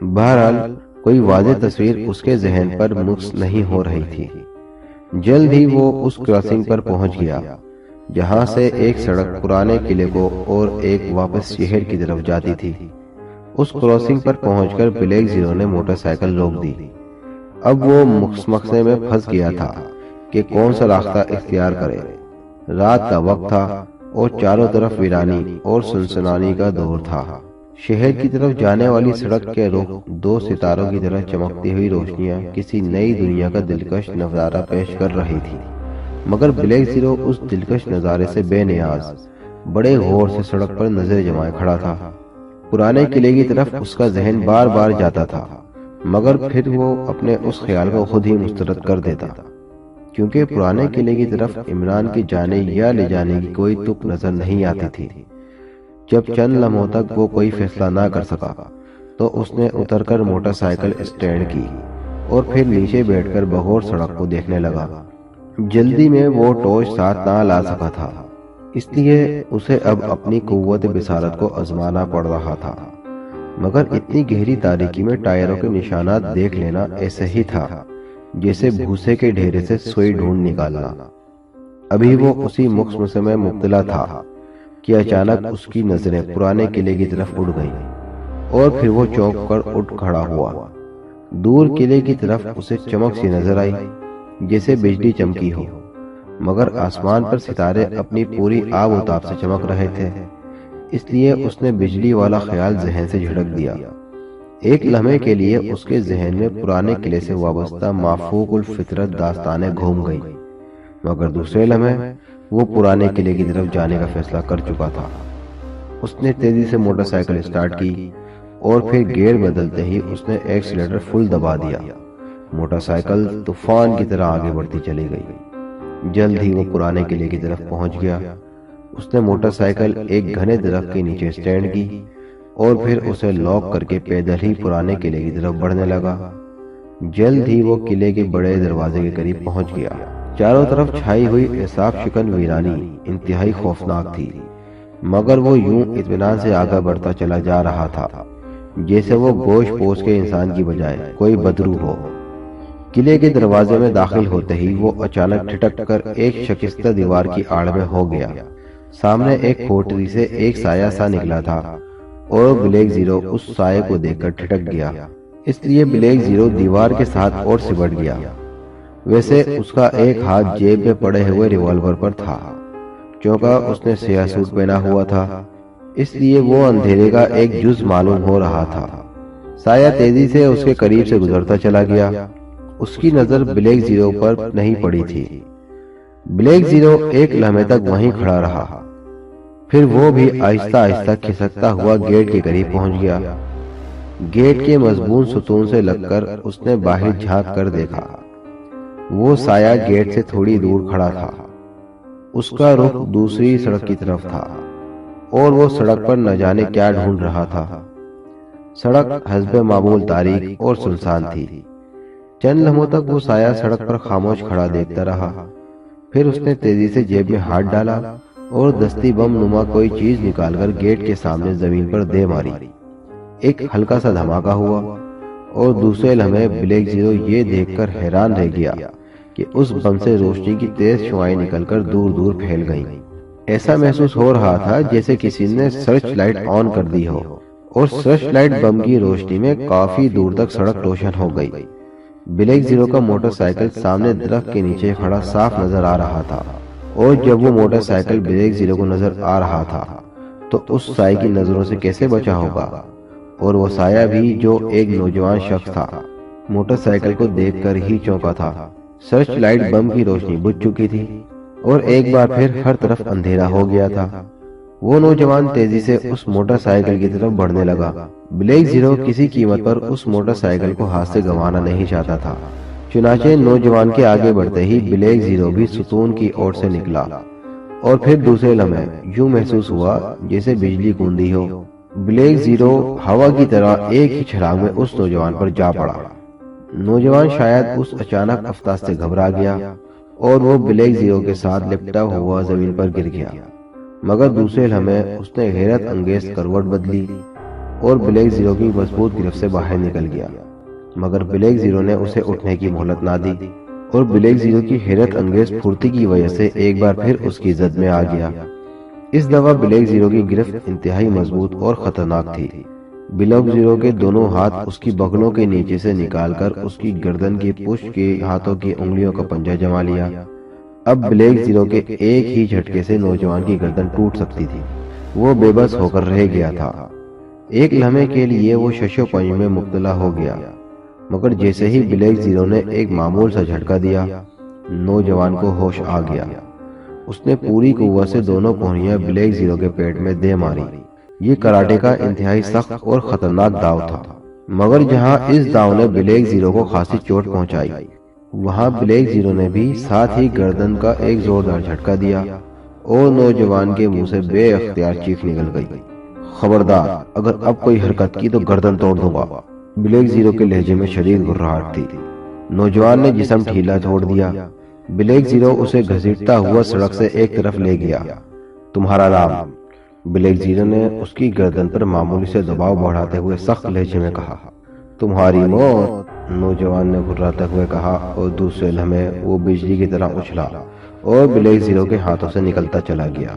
بہرحال کوئی واضح تصویر اس کے ذہن پر مکس نہیں ہو رہی تھی۔ جلد ہی وہ اس کراسنگ پر پہنچ گیا جہاں سے ایک سڑک پرانے قلعے کو اور ایک واپس شہر کی طرف جاتی تھی۔ اس کراسنگ پر پہنچ کر بلیک زیرو نے موٹر سائیکل روک دی۔ اب وہ مکسمکسے میں پھنس گیا تھا کہ کون سا راستہ اختیار کرے۔ رات کا وقت تھا اور چاروں طرف ویرانی اور سنسنانی کا دور تھا۔ شہر کی طرف جانے والی سڑک کے رخ دو ستاروں کی طرح چمکتی ہوئی روشنیاں کسی نئی دنیا کا دلکش نظارہ پیش کر رہی تھی، مگر بلیک زیرو اس دلکش نظارے سے بے نیاز بڑے غور سے سڑک پر نظر جمائے کھڑا تھا۔ پرانے قلعے کی طرف اس کا ذہن بار بار جاتا تھا، مگر پھر وہ اپنے اس خیال کو خود ہی مسترد کر دیتا، کیونکہ پرانے قلعے کی طرف عمران کے جانے یا لے جانے کی کوئی تک نظر نہیں آتی تھی۔ جب چند لمحوں تک وہ کوئی فیصلہ نہ کر سکا تو اس نے اتر کر موٹر سائیکل اسٹینڈ کی اور پھر نیچے بیٹھ کر بغور سڑک کو دیکھنے لگا۔ جلدی میں وہ ٹارچ ساتھ نہ لا سکا تھا، اس لیے اسے اب اپنی قوت بصارت کو آزمانا پڑ رہا تھا، مگر اتنی گہری تاریکی میں ٹائروں کے نشانات دیکھ لینا ایسے ہی تھا جیسے بھوسے کے ڈھیرے سے سوئی ڈھونڈ نکالنا۔ ابھی وہ اسی مکسمسے میں مبتلا تھا کہ اچانک اس کی نظریں پرانے قلعے کی طرف اڑ گئیں اور پھر وہ چونک کر اٹھ کھڑا ہوا۔ دور قلعے کی طرف اسے چمک سی نظر آئی جیسے بجلی چمکی ہو، مگر آسمان پر ستارے اپنی پوری آب و تاب سے چمک رہے تھے، اس لیے اس نے بجلی والا خیال ذہن سے جھڑک دیا۔ ایک لمحے کے لیے اس کے ذہن میں پرانے قلعے سے وابستہ مافوق الفطرت داستانیں گھوم گئیں، مگر دوسرے لمحے وہ پرانے قلعے کی طرف جانے کا فیصلہ کر چکا تھا۔ اس نے تیزی سے موٹر سائیکل اسٹارٹ کی اور پھر گیئر بدلتے ہی اس نے ایکسیلیٹر فل دبا دیا۔ موٹر سائیکل طوفان کی طرح آگے بڑھتی چلی گئی۔ جلد ہی وہ پرانے قلعے کی طرف پہنچ گیا۔ اس نے موٹر سائیکل ایک گھنے درخت کے نیچے اسٹینڈ کی اور پھر اسے لاک کر کے پیدل ہی پرانے قلعے کی طرف بڑھنے لگا۔ جلد ہی وہ قلعے کے بڑے دروازے کے قریب پہنچ گیا۔ چاروں طرف چھائی ہوئی اعصاب شکن ویرانی انتہائی خوفناک تھی، مگر وہ یوں اطمینان سے آگے بڑھتا چلا جا رہا تھا جیسے وہ گوشت پوش کے انسان کی بجائے کوئی بدروح ہو۔ قلعے کے دروازے میں داخل ہوتے ہی وہ اچانک ٹھٹک کر ایک شکستہ دیوار کی آڑ میں ہو گیا۔ سامنے ایک کوٹری سے ایک سایہ سا نکلا تھا اور بلیک زیرو اس سائے کو دیکھ کر ٹھٹک گیا۔ اس لیے بلیک زیرو دیوار کے ساتھ اور سمٹ گیا۔ ویسے اس کا ایک ہاتھ جیب میں پڑے ہوئے ریوالور پر تھا، چونکہ اس نے سیاہ سوٹ پہنا ہوا تھا، اس لیے وہ اندھیرے کا ایک جز معلوم ہو رہا تھا۔ سایہ تیزی سے اس کے قریب سے گزرتا چلا گیا۔ اس کی نظر بلیک زیرو پر نہیں پڑی تھی۔ بلیک زیرو ایک لمحے تک وہیں کھڑا رہا، پھر وہ بھی آہستہ آہستہ کھسکتا ہوا گیٹ کے قریب پہنچ گیا۔ گیٹ کے مضبوط ستون سے لگ کر اس نے باہر جھانک کر دیکھا۔ وہ سایہ گیٹ سے تھوڑی دور کھڑا تھا۔ اس کا رخ دوسری سڑک کی طرف تھا اور وہ سڑک پر نہ جانے کیا ڈھونڈ رہا تھا۔ سڑک حسب معمول تاریک اور سنسان تھی۔ چند لمحوں تک وہ سایہ سڑک پر خاموش کھڑا دیکھتا رہا، پھر اس نے تیزی سے جیب میں ہاتھ ڈالا اور دستی بم نما کوئی چیز نکال کر گیٹ کے سامنے زمین پر دے ماری۔ ایک ہلکا سا دھماکہ ہوا اور دوسرے لمحے بلیک زیرو یہ دیکھ کر حیران رہ گیا کہ اس بم سے روشنی کی تیز شعاعیں نکل کر دور دور پھیل گئیں۔ ایسا محسوس ہو رہا تھا جیسے کسی نے سرچ لائٹ آن کر دی ہو، اور سرچ لائٹ بم کی روشنی میں کافی دور تک سڑک روشن ہو گئی۔ بلیک زیرو کا موٹر سائیکل سامنے درخت کے نیچے کھڑا صاف نظر آ رہا تھا، اور جب وہ موٹر سائیکل بلیک زیرو کو نظر آ رہا تھا تو اس سائے کی نظروں سے کیسے بچا ہوگا؟ اور وہ سایہ بھی جو ایک نوجوان شخص تھا، موٹر سائیکل کو دیکھ کر ہی چونکا تھا۔ سرچ لائٹ بم کی روشنی بجھ چکی تھی اور ایک بار پھر ہر طرف اندھیرا ہو گیا تھا۔ وہ نوجوان تیزی سے اس موٹر سائیکل کی طرف بڑھنے لگا۔ بلیک زیرو کسی قیمت پر اس موٹر سائیکل کو ہاتھ سے گنوانا نہیں چاہتا تھا۔ چنانچہ نوجوان کے آگے بڑھتے ہی بلیک زیرو بھی ستون کی اور سے نکلا، اور پھر دوسرے لمحے یوں محسوس ہوا جیسے بجلی گوندی ہو۔ بلیک زیرو ہوا کی طرح ایک ہی چھلانگ میں اس نوجوان پر جا پڑا۔ نوجوان شاید اس اچانک افسوس سے گھبرا گیا اور وہ بلیک زیرو کے ساتھ لپٹا ہوا زمین پر گر گیا، مگر دوسرے لمحے اس نے حیرت انگیز کروٹ بدلی اور بلیک زیرو کی مضبوط گرفت سے باہر نکل گیا۔ مگر بلیک زیرو نے اسے اٹھنے کی مہلت نہ دی، اور بلیک زیرو کی حیرت انگیز پھرتی کی وجہ سے ایک بار پھر اس کی زد میں آ گیا۔ اس دفعہ بلیک زیرو کی گرفت انتہائی مضبوط اور خطرناک تھی۔ بلیک زیرو کے دونوں ہاتھ اس کی بغلوں کے نیچے سے نکال کر اس کی گردن کی پشت کے ہاتھوں کی انگلیوں کا پنجہ جما لیا۔ اب بلیک زیرو کے ایک ہی جھٹکے سے نوجوان کی گردن ٹوٹ سکتی تھی۔ وہ بے بس ہو کر رہ گیا تھا۔ ایک لمحے کے لیے وہ ششو پنج میں مبتلا ہو گیا، مگر جیسے ہی بلیک زیرو نے ایک معمول سا جھٹکا دیا، نوجوان کو ہوش آ گیا۔ اس نے پوری قوت سے دونوں پونیاں بلیک زیرو کے پیٹ میں دے ماری۔ یہ کراٹے کا انتہائی سخت اور خطرناک داؤ تھا، مگر جہاں اس داؤ نے بلیک زیرو کو خاصی چوٹ پہنچائی، وہاں بلیک زیرو نے بھی ساتھ ہی گردن کا ایک زوردار جھٹکا دیا اور نوجوان کے منہ سے بے اختیار چیخ نکل گئی، خبردار، اگر اب کوئی حرکت کی تو گردن توڑ دوں گا۔ بلیک زیرو کے لہجے میں شدید گھبراہٹ تھی۔ نوجوان نے جسم ڈھیلا چھوڑ دیا۔ بلیک زیرو اسے گھسیٹتا ہوا سڑک سے ایک طرف لے گیا۔ تمہارا نام؟ بلیک زیرو نے اس کی گردن پر معمولی سے دباؤ بڑھاتے ہوئے سخت لہجے میں کہا۔ تمہاری موت، نوجوان نے گھبراتے ہوئے کہا، اور دوسرے لمحے وہ بجلی کی طرح اچھلا اور بلیک زیرو کے ہاتھوں سے نکلتا چلا گیا۔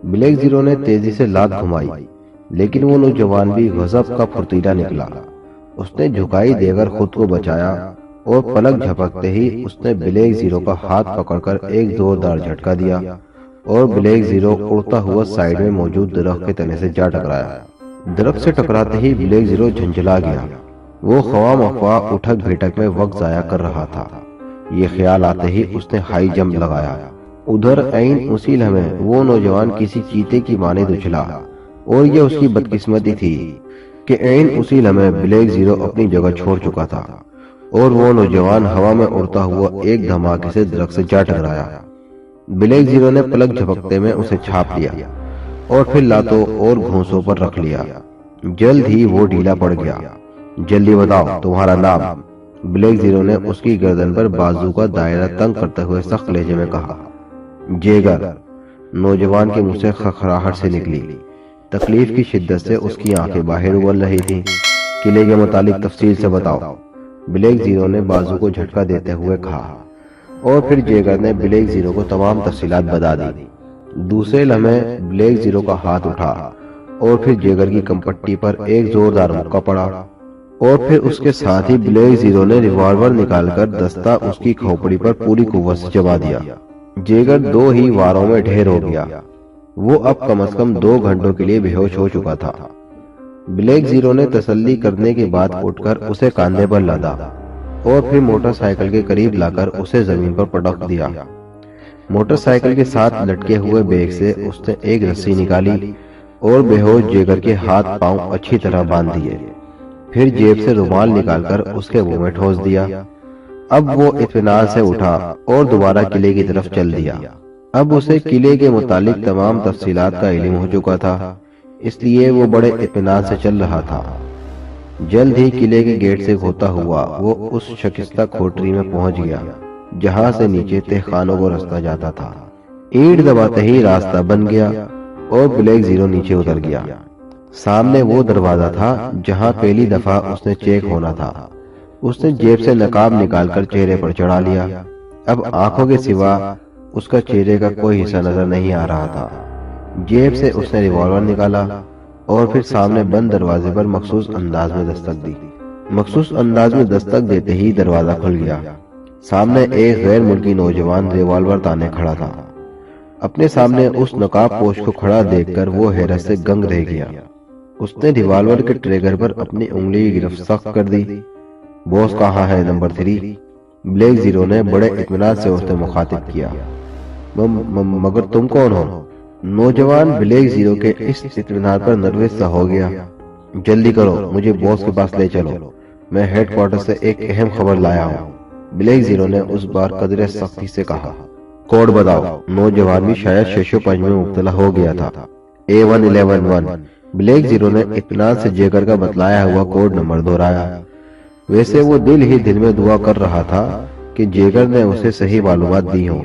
بلیک زیرو نے تیزی سے لات گھمائی، لیکن وہ نوجوان بھی غضب کا پھرتیلا نکلا۔ اس نے جھکائی دے کر خود کو بچایا، اور پلک جھپکتے ہی اس نے بلیک زیرو کا ہاتھ پکڑ کر ایک زوردار جھٹکا دیا، اور بلیک زیرو اڑتا ہوا سائیڈ میں موجود درخت کے تنے سے جا ٹکرایا۔ درخت سے ٹکراتے ہی بلیک زیرو جھنجھلا گیا۔ وہ خواہ مخواہ اٹھک بھٹک میں وقت ضائع کر رہا تھا۔ یہ خیال آتے ہی اس نے ہائی جمپ لگایا۔ ادھر عین اسی لمحے وہ نوجوان کسی چیتے کی مانند اچھلا، اور یہ اس کی بدقسمتی تھی کہ عین اسی لمحے بلیک زیرو اپنی جگہ چھوڑ چکا تھا، اور وہ نوجوان ہوا میں اڑتا ہوا ایک دھماکے سے درخت سے جا ٹکرایا۔ بلیک زیرو نے پلک جھپکتے میں اسے چھاپ لیا اور پھر لاتوں اور گھونسوں پر رکھ لیا۔ جلد ہی وہ ڈھیلا پڑ گیا۔ جلدی بتاؤ تمہارا نام، بلیک زیرو نے اس کی گردن پر بازو کا دائرہ تنگ کرتے ہوئے سخت لہجے میں کہا۔ جیگر، نوجوان کے منہ سے خخراہٹ سے نکلی۔ تکلیف کی شدت سے اس کی آنکھیں باہر ابل رہی تھیں۔ قلعے کے متعلق تفصیل سے بتاؤ، بلیک زیرو نے بازو کو جھٹکا دیتے ہوئے کہا، اور پھر جیگر نے بلیک زیرو کو تمام تفصیلات بتا دی۔ دوسرے لمحے بلیک زیرو کا ہاتھ اٹھا اور پھر جگر کی کمپٹی پر ایک زوردار مکہ پڑا، اور پھر اس کے ساتھ ہی بلیک زیرو نے ریوالور نکال کر دستہ اس کی کھوپڑی پر پوری قوت سے جما دیا۔ جیگر 2 ہی واروں میں ڈھیر ہو گیا۔ وہ اب کم از کم 2 گھنٹوں کے لیے بے ہوش ہو چکا تھا۔ بلیک زیرو نے تسلی کرنے کے بعد اٹھ کر اسے کاندھے پر لادا اور پھر موٹر سائیکل کے قریب لا کر اسے زمین پر پٹک دیا۔ موٹر سائیکل کے ساتھ لٹکے ہوئے بیگ سے اس نے ایک رسی نکالی اور بے ہوش جیگر کے ہاتھ پاؤں اچھی طرح باندھ دیے، پھر جیب سے رومال نکال کر اس کے منہ میں ٹھوس دیا۔ اب وہ اطمینان سے اٹھا اور دوبارہ قلعے کی طرف چل دیا۔ اب اسے قلعے کے متعلق تمام تفصیلات کا علم ہو چکا تھا، اس لیے وہ بڑے اطمینان سے چل رہا تھا۔ جلد ہی قلعے کے گیٹ سے ہوتا ہوا وہ اس شکستہ کوٹری میں پہنچ گیا جہاں سے نیچے تہ خانوں کو راستہ جاتا تھا۔ اینٹ دباتے ہی راستہ بن گیا اور بلیک زیرو نیچے اتر گیا۔ سامنے وہ دروازہ تھا جہاں پہلی دفعہ اس نے چیک ہونا تھا۔ اس نے جیب سے نقاب نکال کر چہرے پر چڑھا لیا۔ اب آنکھوں کے سوا اس کا چہرے کا کوئی حصہ نظر نہیں آ رہا تھا۔ جیب سے اس نے ریوالور نکالا اور پھر سامنے بند دروازے پر مخصوص انداز میں دستک دی۔ مخصوص انداز میں دستک دیتے ہی دروازہ کھل گیا۔ سامنے ایک غیر ملکی نوجوان ریوالور تانے کھڑا تھا۔ اپنے سامنے اس نقاب پوش کو کھڑا دیکھ کر وہ حیرت سے گنگ رہ گیا۔ اس نے ریوالور کے ٹریگر پر اپنی انگلی کی گرفت سخت کر دی۔ بوس کہاں ہے نمبر 3؟ بلیک زیرو نے بڑے اطمینان سے اسے مخاطب کیا۔ مگر تم کون ہو؟ نوجوان بلیک زیرو کے اس اطمینان پر نروس سا ہو گیا۔ جلدی کرو، مجھے بوس کے پاس لے چلو، میں ہیڈ کوارٹر سے ایک اہم خبر لایا ہوں۔ بلیک زیرو نے اس بار قدرے سختی سے کہا۔ کوڈ بتاؤ۔ نوجوان بھی شاید شش و پنج میں مبتلا ہو گیا تھا۔ A111۔ بلیک زیرو نے اطمینان سے جیگر کا بتلایا ہوا کوڈ نمبر دہرایا۔ ویسے وہ دل ہی دل میں دعا کر رہا تھا کہ جیگر نے اسے صحیح معلومات دی ہوں۔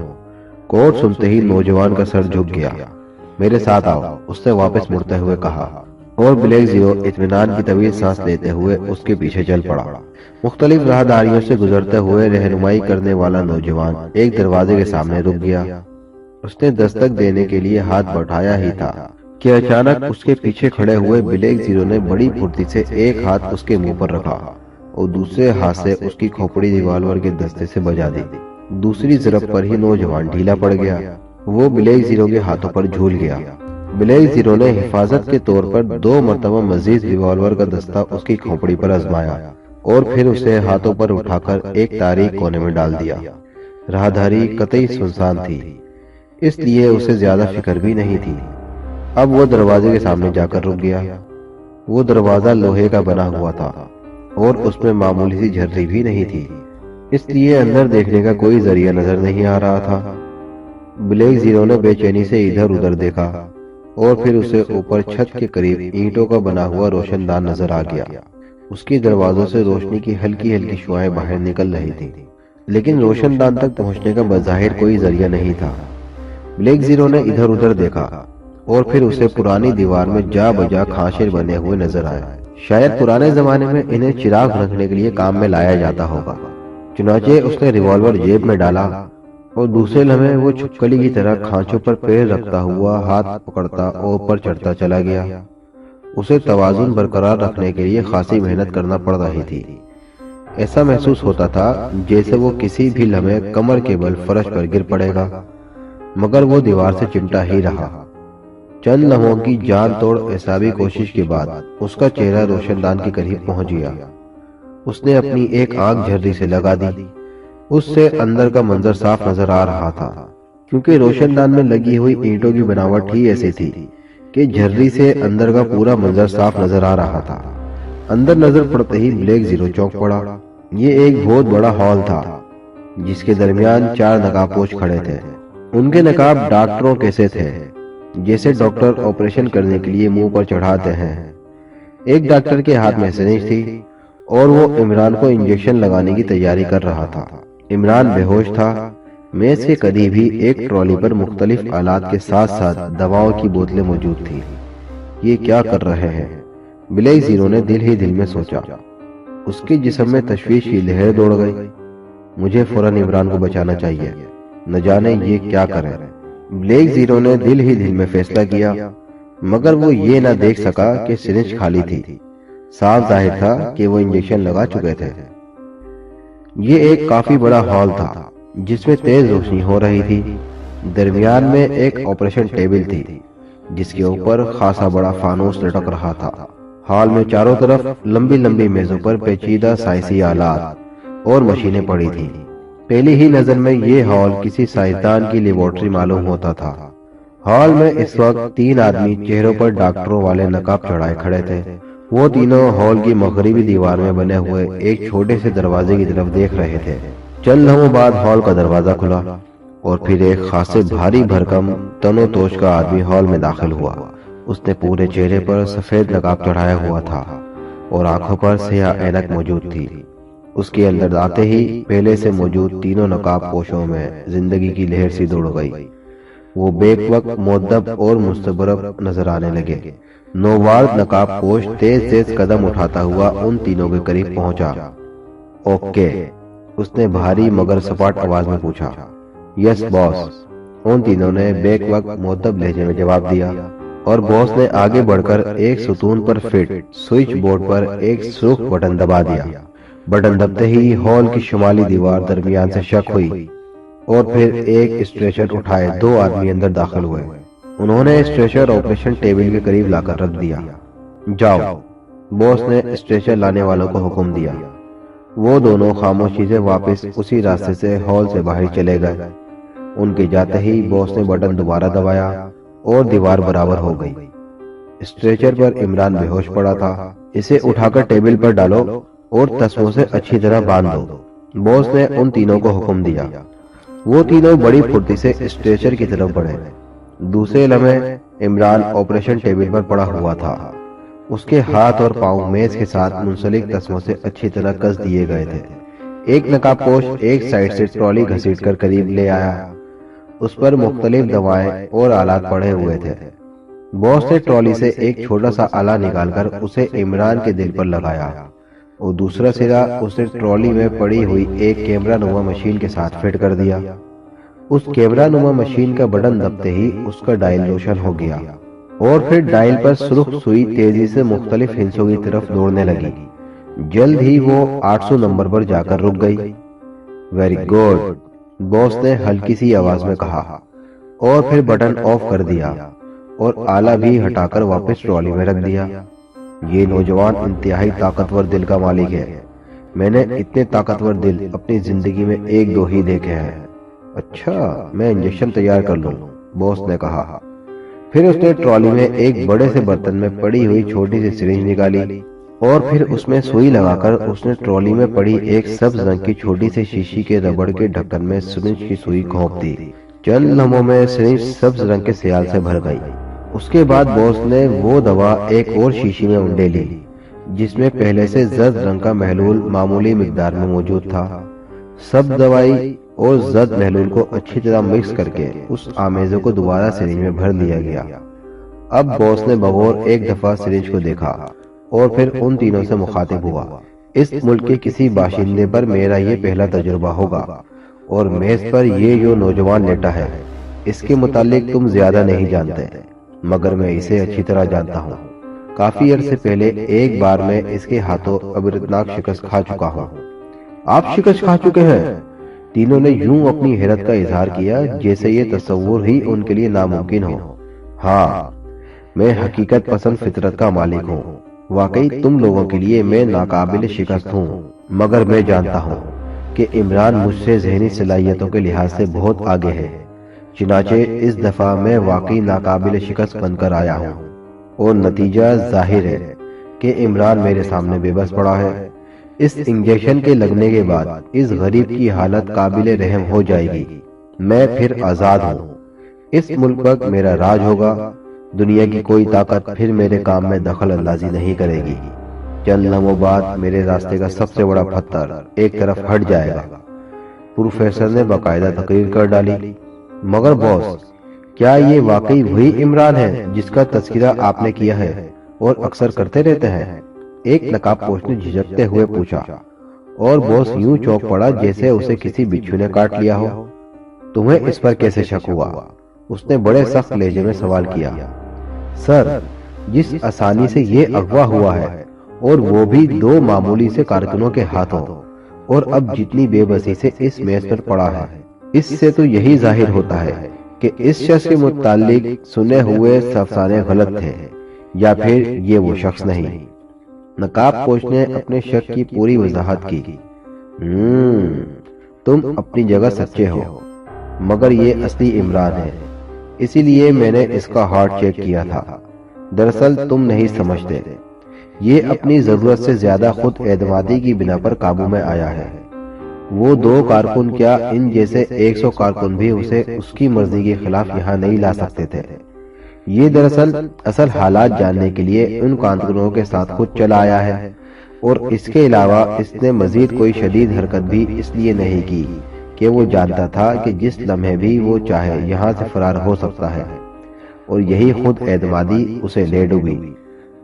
کوڈ سنتے ہی نوجوان کا سر جھک گیا۔ میرے ساتھ آؤ، اس نے واپس مڑتے ہوئے کہا، اور بلیک زیرو اطمینان کی طویل سانس لیتے ہوئے اس کے پیچھے چل پڑا۔ مختلف راہداریوں سے گزرتے ہوئے رہنمائی کرنے والا نوجوان ایک دروازے کے سامنے رک گیا۔ اس نے دستک دینے کے لیے ہاتھ بڑھایا ہی تھا کہ اچانک اس کے پیچھے کھڑے ہوئے بلیک زیرو نے بڑی پھرتی سے ایک ہاتھ اس کے منہ پر رکھا اور دوسرے ہاتھ سے اس کی کھوپڑی ریوالور کے دستے سے بجا دی۔ دوسری ضرب پر ہی نوجوان ڈھیلا پڑ گیا۔ وہ بلیک زیرو کے ہاتھوں پر جھول گیا۔ بلیک زیرو نے حفاظت کے طور پر 2 مرتبہ مزید ریوالور کا دستہ اس کی کھوپڑی پر آزمایا اور پھر اسے ہاتھوں پر اٹھا کر ایک تاریک کونے میں ڈال دیا۔ راہداری قطعی سنسان تھی، اس لیے اسے زیادہ فکر بھی نہیں تھی۔ اب وہ دروازے کے سامنے جا کر رک گیا۔ وہ دروازہ لوہے کا بنا ہوا تھا اور اس میں معمولی سی جھرری بھی نہیں تھی، اس لیے اندر دیکھنے کا کوئی ذریعہ نظر نہیں آ رہا تھا۔ بلیک زیرو نے بے چینی سے ادھر ادھر دیکھا اور پھر اسے اوپر چھت کے قریب اینٹوں کا بنا ہوا روشن دان نظر آ گیا۔ اس کی دروازوں سے روشنی کی ہلکی ہلکی شعاعیں باہر نکل رہی تھیں، لیکن روشن دان تک پہنچنے کا بظاہر کوئی ذریعہ نہیں تھا۔ بلیک زیرو نے ادھر ادھر دیکھا اور پھر اسے پرانی دیوار میں جا بجا کھانچے بنے ہوئے نظر آئے۔ شاید پرانے زمانے میں انہیں چراغ رکھنے کے لیے کام میں لایا جاتا ہوگا۔ چنانچہ اس نے ریوالور جیب میں ڈالا اور دوسرے لمحے وہ چھپکلی کی طرح کھانچوں پر پیر رکھتا ہوا ہاتھ پکڑتا اور اوپر چڑھتا چلا گیا۔ اسے توازن برقرار رکھنے کے لیے خاصی محنت کرنا پڑ رہی تھی۔ ایسا محسوس ہوتا تھا جیسے وہ کسی بھی لمحے کمر کے بل فرش پر گر پڑے گا، مگر وہ دیوار سے چمٹا ہی رہا۔ چند لمحوں کی جان توڑ اعصابی کوشش کے بعد اس کا چہرہ روشن دان کے قریب پہنچ گیا۔ اس نے اپنی ایک آنکھ جھرری سے لگا دی۔ اس سے اندر کا منظر صاف نظر آ رہا تھا، کیونکہ روشن دان میں لگی ہوئی اینٹوں کی بناوٹ ہی ایسی تھی کہ جھرری سے اندر کا پورا منظر صاف نظر آ رہا تھا۔ اندر نظر پڑتے ہی بلیک زیرو چونک پڑا۔ یہ ایک بہت بڑا ہال تھا جس کے درمیان 4 نقاب پوش کھڑے تھے۔ ان کے نقاب ڈاکٹروں کیسے تھے، جیسے ڈاکٹر آپریشن کرنے کے لیے منہ پر چڑھاتے ہیں۔ ایک ڈاکٹر کے ہاتھ میں سرنج تھی اور وہ عمران کو انجیکشن لگانے کی تیاری کر رہا تھا۔ عمران بے ہوش تھا۔ میز کے قریب ہی ایک ٹرالی پر مختلف آلات کے ساتھ ساتھ دواؤں کی بوتلیں موجود تھیں۔ یہ کیا کر رہے ہیں؟ بلیک زیرو نے دل ہی دل میں سوچا۔ اس کے جسم میں تشویش کی لہر دوڑ گئی۔ مجھے فوراً عمران کو بچانا چاہیے، نہ جانے یہ کیا کریں۔ بلیک زیرو نے دل ہی دل میں فیصلہ کیا، مگر وہ یہ نہ دیکھ سکا کہ سرنج خالی تھی۔ صاف ظاہر تھا کہ وہ انجیکشن لگا چکے تھے۔ یہ ایک کافی بڑا ہال تھا جس میں تیز روشنی ہو رہی تھی۔ درمیان میں ایک آپریشن ٹیبل تھی جس کے اوپر خاصا بڑا فانوس لٹک رہا تھا۔ ہال میں چاروں طرف لمبی لمبی میزوں پر پیچیدہ سائنسی آلات اور مشینیں پڑی تھیں۔ پہلی ہی نظر میں یہ ہال کسی سائنسدان کی لیبارٹری معلوم ہوتا تھا۔ ہال میں اس وقت 3 آدمی چہروں پر ڈاکٹروں والے نقاب چڑھائے کھڑے تھے۔ وہ تینوں ہال کی مغربی دیوار میں بنے ہوئے ایک چھوٹے سے دروازے کی طرف دیکھ رہے تھے۔ چند لمحوں بعد ہال کا دروازہ کھلا اور پھر ایک خاصے بھاری بھرکم تن و توش کا آدمی ہال میں داخل ہوا۔ اس نے پورے چہرے پر سفید نقاب چڑھایا ہوا تھا اور آنکھوں پر سیاہ اینک موجود تھی۔ اس کے اندر آتے ہی پہلے سے موجود تینوں نقاب پوشوں میں زندگی کی لہر سی دوڑ گئی۔ وہ بیک وقت مؤدب اور مستبرب نظر آنے لگے۔ نووارد نقاب پوش تیز تیز قدم اٹھاتا ہوا ان تینوں کے قریب پہنچا۔ اوکے، اس نے بھاری مگر سپاٹ آواز میں پوچھا۔ یس باس، ان تینوں نے بیک وقت مؤدب لہجے میں جواب دیا، اور باس نے آگے بڑھ کر ایک ستون پر فٹ سوئچ بورڈ پر ایک سرخ بٹن دبا دیا۔ بٹن دبتے ہی ہال کی شمالی دیوار درمیان سے شک ہوئی اور پھر ایک اسٹریچر اٹھائے 2 آدمی اندر داخل ہوئے۔ انہوں نے اسٹریچر آپریشن ٹیبل کے قریب لا کر رکھ دیا۔ جاؤ، باس نے اسٹریچر لانے والوں کو حکم دیا۔ وہ دونوں خاموشی سے واپس اسی راستے سے ہال سے باہر چلے گئے۔ ان کے جاتے ہی باس نے بٹن دوبارہ دبایا اور دیوار برابر ہو گئی۔ اسٹریچر پر عمران بے ہوش پڑا تھا۔ اسے اٹھا کر ٹیبل پر ڈالو اور تسموں سے اچھی طرح باندھ دو، باس نے ان تینوں کو حکم دیا۔ وہ تینوں بڑی پھرتی سے اسٹریچر کی طرف بڑھے۔ دوسرے لمحے عمران آپریشن ٹیبل پر پڑا ہوا تھا۔ اس کے ہاتھ اور پاؤں میز کے ساتھ منسلک تسموں سے اچھی طرح کس دیے گئے تھے۔ ایک نقاب پوش ایک سائیڈ سے ٹرالی گھسیٹ کر قریب لے آیا۔ اس پر مختلف دوائیں اور آلات پڑے ہوئے تھے۔ باس نے ٹرالی سے ایک چھوٹا سا آلہ نکال کر اسے عمران کے دل پر لگایا اور دوسرا سرا اسے ٹرالی میں پڑی ہوئی ایک کیمرہ نما مشین کے ساتھ فٹ کر دیا۔ اس کیمرہ نما مشین کا بٹن دبتے ہی اس کا ڈائل روشن ہو گیا اور پھر ڈائل پر سرخ سوئی تیزی سے مختلف ہندسوں کی طرف دوڑنے لگی۔ جلد ہی وہ 800 نمبر پر جا کر رک گئی۔ ویری گڈ، باس نے ہلکی سی آواز میں کہا اور پھر بٹن آف کر دیا اور آلہ بھی ہٹا کر واپس ٹرالی میں رکھ دیا۔ یہ نوجوان انتہائی طاقتور دل کا مالک ہے۔ میں نے اتنے طاقتور دل اپنی زندگی میں 1-2 ہی دیکھے ہیں۔ اچھا، میں انجیکشن تیار کر لوں، باس نے کہا۔ پھر اس نے ٹرالی میں ایک بڑے سے برتن میں پڑی ہوئی چھوٹی سی سرنج نکالی اور پھر اس میں سوئی لگا کر اس نے ٹرالی میں پڑی ایک سبز رنگ کی چھوٹی سی شیشی کے ربڑ کے ڈھکن میں سرنج کی سوئی گھونپ دی۔ چند لمحوں میں سرنج سبز رنگ کے سیال سے بھر گئی۔ اس کے بعد باس نے وہ دوا ایک اور شیشی میں انڈے لی جس میں پہلے سے زرد رنگ کا محلول معمولی مقدار میں موجود تھا۔ سب دوائی اور زرد محلول کو اچھی طرح مکس کر کے اس آمیزے کو دوبارہ سرنج میں بھر دیا گیا۔ اب باس نے بغور ایک دفعہ سرنج کو دیکھا اور پھر ان تینوں سے مخاطب ہوا۔ اس ملک کے کسی باشندے پر میرا یہ پہلا تجربہ ہوگا اور میز پر یہ جو نوجوان لیٹا ہے اس کے متعلق تم زیادہ نہیں جانتے، مگر میں اسے اچھی طرح جانتا ہوں۔ کافی عرصے پہلے ایک بار میں اس کے ہاتھوں عبرتناک شکست کھا چکا ہوں۔ آپ شکست کھا چکے ہیں؟ تینوں نے یوں اپنی حیرت کا اظہار کیا جیسے یہ تصور ہی ان کے لیے ناممکن ہو۔ ہاں، میں حقیقت پسند فطرت کا مالک ہوں۔ واقعی تم لوگوں کے لیے میں ناقابل شکست ہوں، مگر میں جانتا ہوں کہ عمران مجھ سے ذہنی صلاحیتوں کے لحاظ سے بہت آگے ہے۔ چنانچہ اس دفعہ میں واقعی ناقابل شکست بن کر آیا ہوں اور نتیجہ ظاہر ہے کہ عمران میرے سامنے بے بس پڑا ہے۔ اس انجیکشن کے لگنے کے بعد اس غریب کی حالت قابل رحم ہو جائے گی۔ میں پھر آزاد ہوں۔ اس ملک پر میرا راج ہوگا۔ دنیا کی کوئی طاقت پھر میرے کام میں دخل اندازی نہیں کرے گی۔ چند لمحوں بعد میرے راستے کا سب سے بڑا پتھر ایک طرف ہٹ جائے گا۔ پروفیسر نے باقاعدہ تقریر کر ڈالی۔ مگر باس، کیا یہ واقعی وہی عمران ہے جس کا تذکرہ آپ نے کیا ہے اور اکثر کرتے رہتے ہیں؟ ایک نقاب پوش نے جھجکتے ہوئے پوچھا اور باس یوں چونک پڑا جیسے اسے کسی بچھو نے کاٹ لیا ہو۔ تمہیں اس پر کیسے شک ہوا؟ اس نے بڑے سخت لہجے میں سوال کیا۔ سر، جس آسانی سے یہ اغوا ہوا ہے اور وہ بھی 2 معمولی سے کارکنوں کے ہاتھوں، اور اب جتنی بے بسی سے اس میز پر پڑا ہے، اس سے تو یہی ظاہر ہوتا ہے کہ اس شخص کے متعلق سنے ہوئے افسانے غلط تھے، یا پھر یہ وہ شخص نہیں۔ نقاب پوش نے اپنے شک کی پوری وضاحت کی۔ تم اپنی جگہ سچے ہو، مگر یہ اصلی عمران ہے، اسی لیے میں نے اس کا ہارٹ چیک کیا تھا۔ دراصل تم نہیں سمجھتے، یہ اپنی ضرورت سے زیادہ خود اعتمادی کی بنا پر قابو میں آیا ہے۔ وہ 2 کارکن کیا ان جیسے 100 کارکن بھی اسے اس کی مرضی کے خلاف یہاں نہیں لا سکتے تھے۔ یہ دراصل اصل حالات جاننے کے لیے ان کارکنوں کے ساتھ خود چلا آیا ہے، اور اس کے علاوہ اس نے مزید کوئی شدید حرکت بھی اس لیے نہیں کی کہ وہ جانتا تھا کہ جس لمحے بھی وہ چاہے یہاں سے فرار ہو سکتا ہے، اور یہی خود اعتمادی اسے لے ڈوبی۔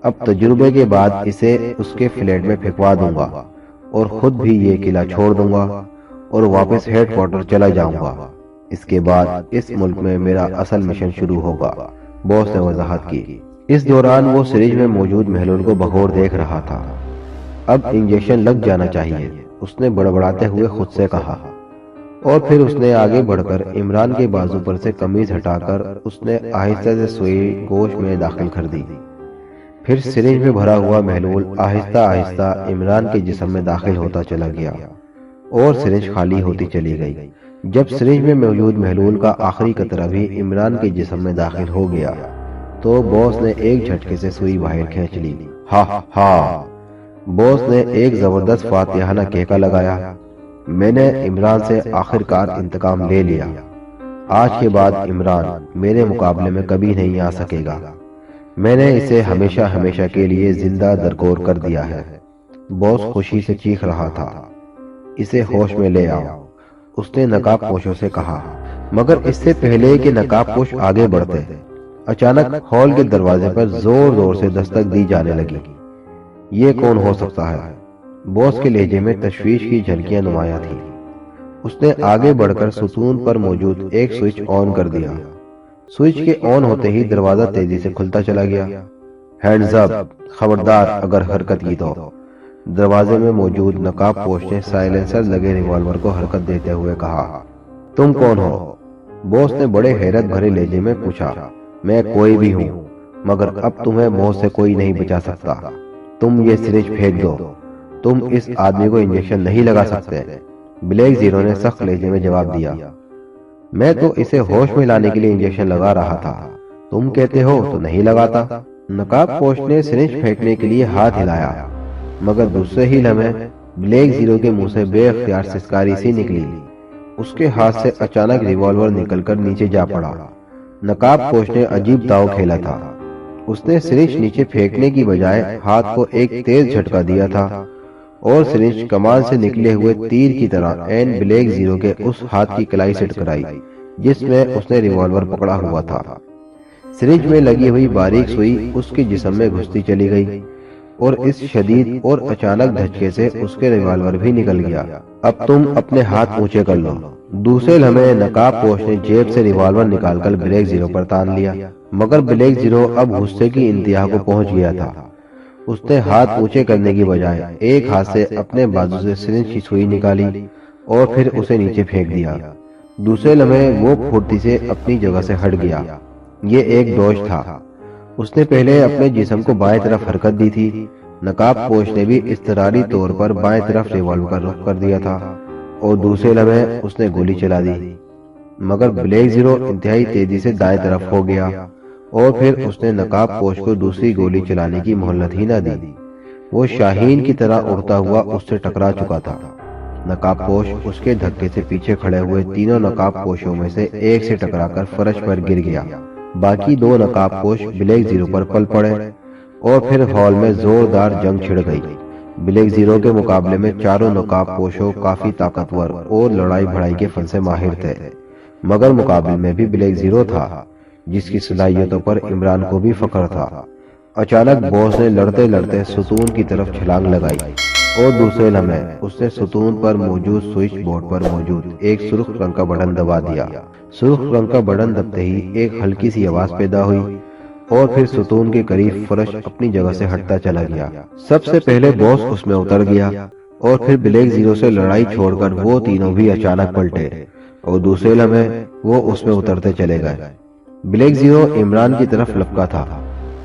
اب تجربے کے بعد اسے اس کے فلیٹ میں پھینکوا دوں گا، اور خود بھی یہ قلعہ چھوڑ دوں گا اور واپس ہیڈ کوارٹر چلا جاؤں گا۔ اس کے بعد اس ملک میں میرا اصل مشن شروع ہوگا، باس نے وضاحت کی۔ اس دوران وہ سریج میں موجود محلول کو بغور دیکھ رہا تھا۔ اب انجیکشن لگ جانا چاہیے، اس نے بڑبڑاتے ہوئے خود سے کہا، اور پھر اس نے آگے بڑھ کر عمران کے بازو پر سے قمیض ہٹا کر اس نے آہستہ سے سوئی گوشت میں داخل کر دی۔ پھر سرنج میں بھرا ہوا محلول آہستہ آہستہ عمران کے جسم میں داخل ہوتا چلا گیا، اور سرنج خالی ہوتی چلی گئی۔ جب سرنج میں موجود محلول کا آخری قطرہ بھی عمران کے جسم میں داخل ہو گیا تو باس نے ایک جھٹکے سے سوئی باہر کھینچ لی۔ ہا ہا، باس نے ایک زبردست فاتحانہ کہکا لگایا۔ میں نے عمران سے آخر کار انتقام لے لیا۔ آج کے بعد عمران میرے مقابلے میں کبھی نہیں آ سکے گا۔ میں نے اسے ہمیشہ ہمیشہ کے لیے زندہ درگور کر دیا ہے۔ باس خوشی سے چیخ رہا تھا۔ اسے ہوش میں لے آؤ، اس نے نقاب پوشوں سے کہا۔ مگر اس سے پہلے کہ نقاب پوش آگے بڑھتے، اچانک ہال کے دروازے پر زور زور سے دستک دی جانے لگی۔ یہ کون ہو سکتا ہے؟ باس کے لہجے میں تشویش کی جھلکیاں نمایاں تھیں۔ اس نے آگے بڑھ کر ستون پر موجود ایک سوئچ آن کر دیا۔ سوئچ کے آن ہوتے ہی دروازہ تیزی سے کھلتا چلا گیا۔ ہینڈز اپ، خبردار اگر حرکت کی تو، دروازے میں موجود نقاب پوش نے سائلنسر لگے ریوالور کو حرکت دیتے ہوئے کہا۔ تم کون ہو؟ باس نے بڑے حیرت بھرے لہجے میں پوچھا۔ میں کوئی بھی ہوں، مگر اب تمہیں موت سے کوئی نہیں بچا سکتا۔ تم یہ سرنج پھینک دو، تم اس آدمی کو انجیکشن نہیں لگا سکتے، بلیک زیرو نے سخت لہجے میں جواب دیا۔ میں تو اسے ہوش میں لانے کے لیے انجیکشن لگا رہا تھا، تم کہتے ہو تو نہیں لگاتا۔ نقاب پوش نے سرنج پھینکنے کے لیے ہاتھ ہلایا، مگر دوسرے ہی لمحے بلیک زیرو کے منہ سے بے اختیار سسکاری سی نکلی۔ اس کے ہاتھ سے اچانک ریوالور نکل کر نیچے جا پڑا۔ نقاب پوش نے عجیب داؤ کھیلا تھا۔ اس نے سرنج نیچے پھینکنے کی بجائے ہاتھ کو ایک تیز جھٹکا دیا تھا، اور سرنج کمان سے نکلے ہوئے تیر کی طرح این بلیک زیرو کے اس ہاتھ کی کلائی سے ٹکرائی جس میں اس نے ریوالور پکڑا ہوا تھا۔ سرنج میں لگی ہوئی باریک سوئی اس کے جسم میں گھستی چلی گئی، اور اس شدید اور اچانک دھچکے سے اس کے ریوالور بھی نکل گیا۔ اب تم اپنے ہاتھ اونچے کر لو۔ دوسرے لمحے نقاب پوش نے جیب سے ریوالور نکال کر بلیک زیرو پر تان لیا، مگر بلیک زیرو اب غصے کی انتہا کو پہنچ گیا تھا۔ اس نے ہاتھ اونچے کرنے کی بجائے ایک ہاتھ سے اپنے بازو سے سرنج کی سوئی نکالی اور پھر اسے نیچے پھینک دیا۔ دوسرے لمحے وہ پھرتی سے اپنی جگہ سے ہٹ گیا۔ یہ ایک دوش تھا۔ اس نے پہلے اپنے جسم کو بائیں طرف حرکت دی تھی۔ نقاب پوش نے بھی اضطراری طور پر بائیں طرف ریوالور کا رخ کر دیا تھا، اور دوسرے لمحے اس نے گولی چلا دی، مگر بلیک زیرو انتہائی تیزی سے دائیں طرف ہو گیا، اور پھر اس نے نقاب پوش کو دوسری گولی چلانے کی مہلت ہی نہ دی۔ وہ شاہین کی طرح اڑتا ہوا اس سے ٹکرا چکا تھا۔ نقاب پوش اس کے دھکے سے پیچھے کھڑے ہوئے تینوں نقاب پوشوں میں سے ایک سے ٹکرا کر فرش پر گر گیا۔ باقی دو نقاب پوش بلیک زیرو پر پل پڑے، اور پھر ہال میں زوردار جنگ چھڑ گئی۔ بلیک زیرو کے مقابلے میں چاروں نقاب پوشوں کافی طاقتور اور لڑائی بھڑائی کے فن سے ماہر تھے، مگر مقابل میں بھی بلیک زیرو تھا جس کی صلاحیتوں پر عمران کو بھی فخر تھا۔ اچانک باس نے لڑتے لڑتے ستون کی طرف چھلانگ لگائی۔ اور دوسرے لمحے اس نے ستون پر موجود سوئچ بورڈ پر موجود ایک سرخ رنگ کا بٹن دبا دیا۔ سرخ رنگ کا بٹن دبتے ہی ایک ہلکی سی آواز پیدا ہوئی اور پھر ستون کے قریب فرش اپنی جگہ سے ہٹتا چلا گیا۔ سب سے پہلے باس اس میں اتر گیا اور پھر بلیک زیرو سے لڑائی چھوڑ کر وہ تینوں بھی اچانک پلٹے اور دوسرے لمحے وہ اس میں اترتے چلے گئے۔ بلیک زیرو عمران کی طرف لپکا تھا،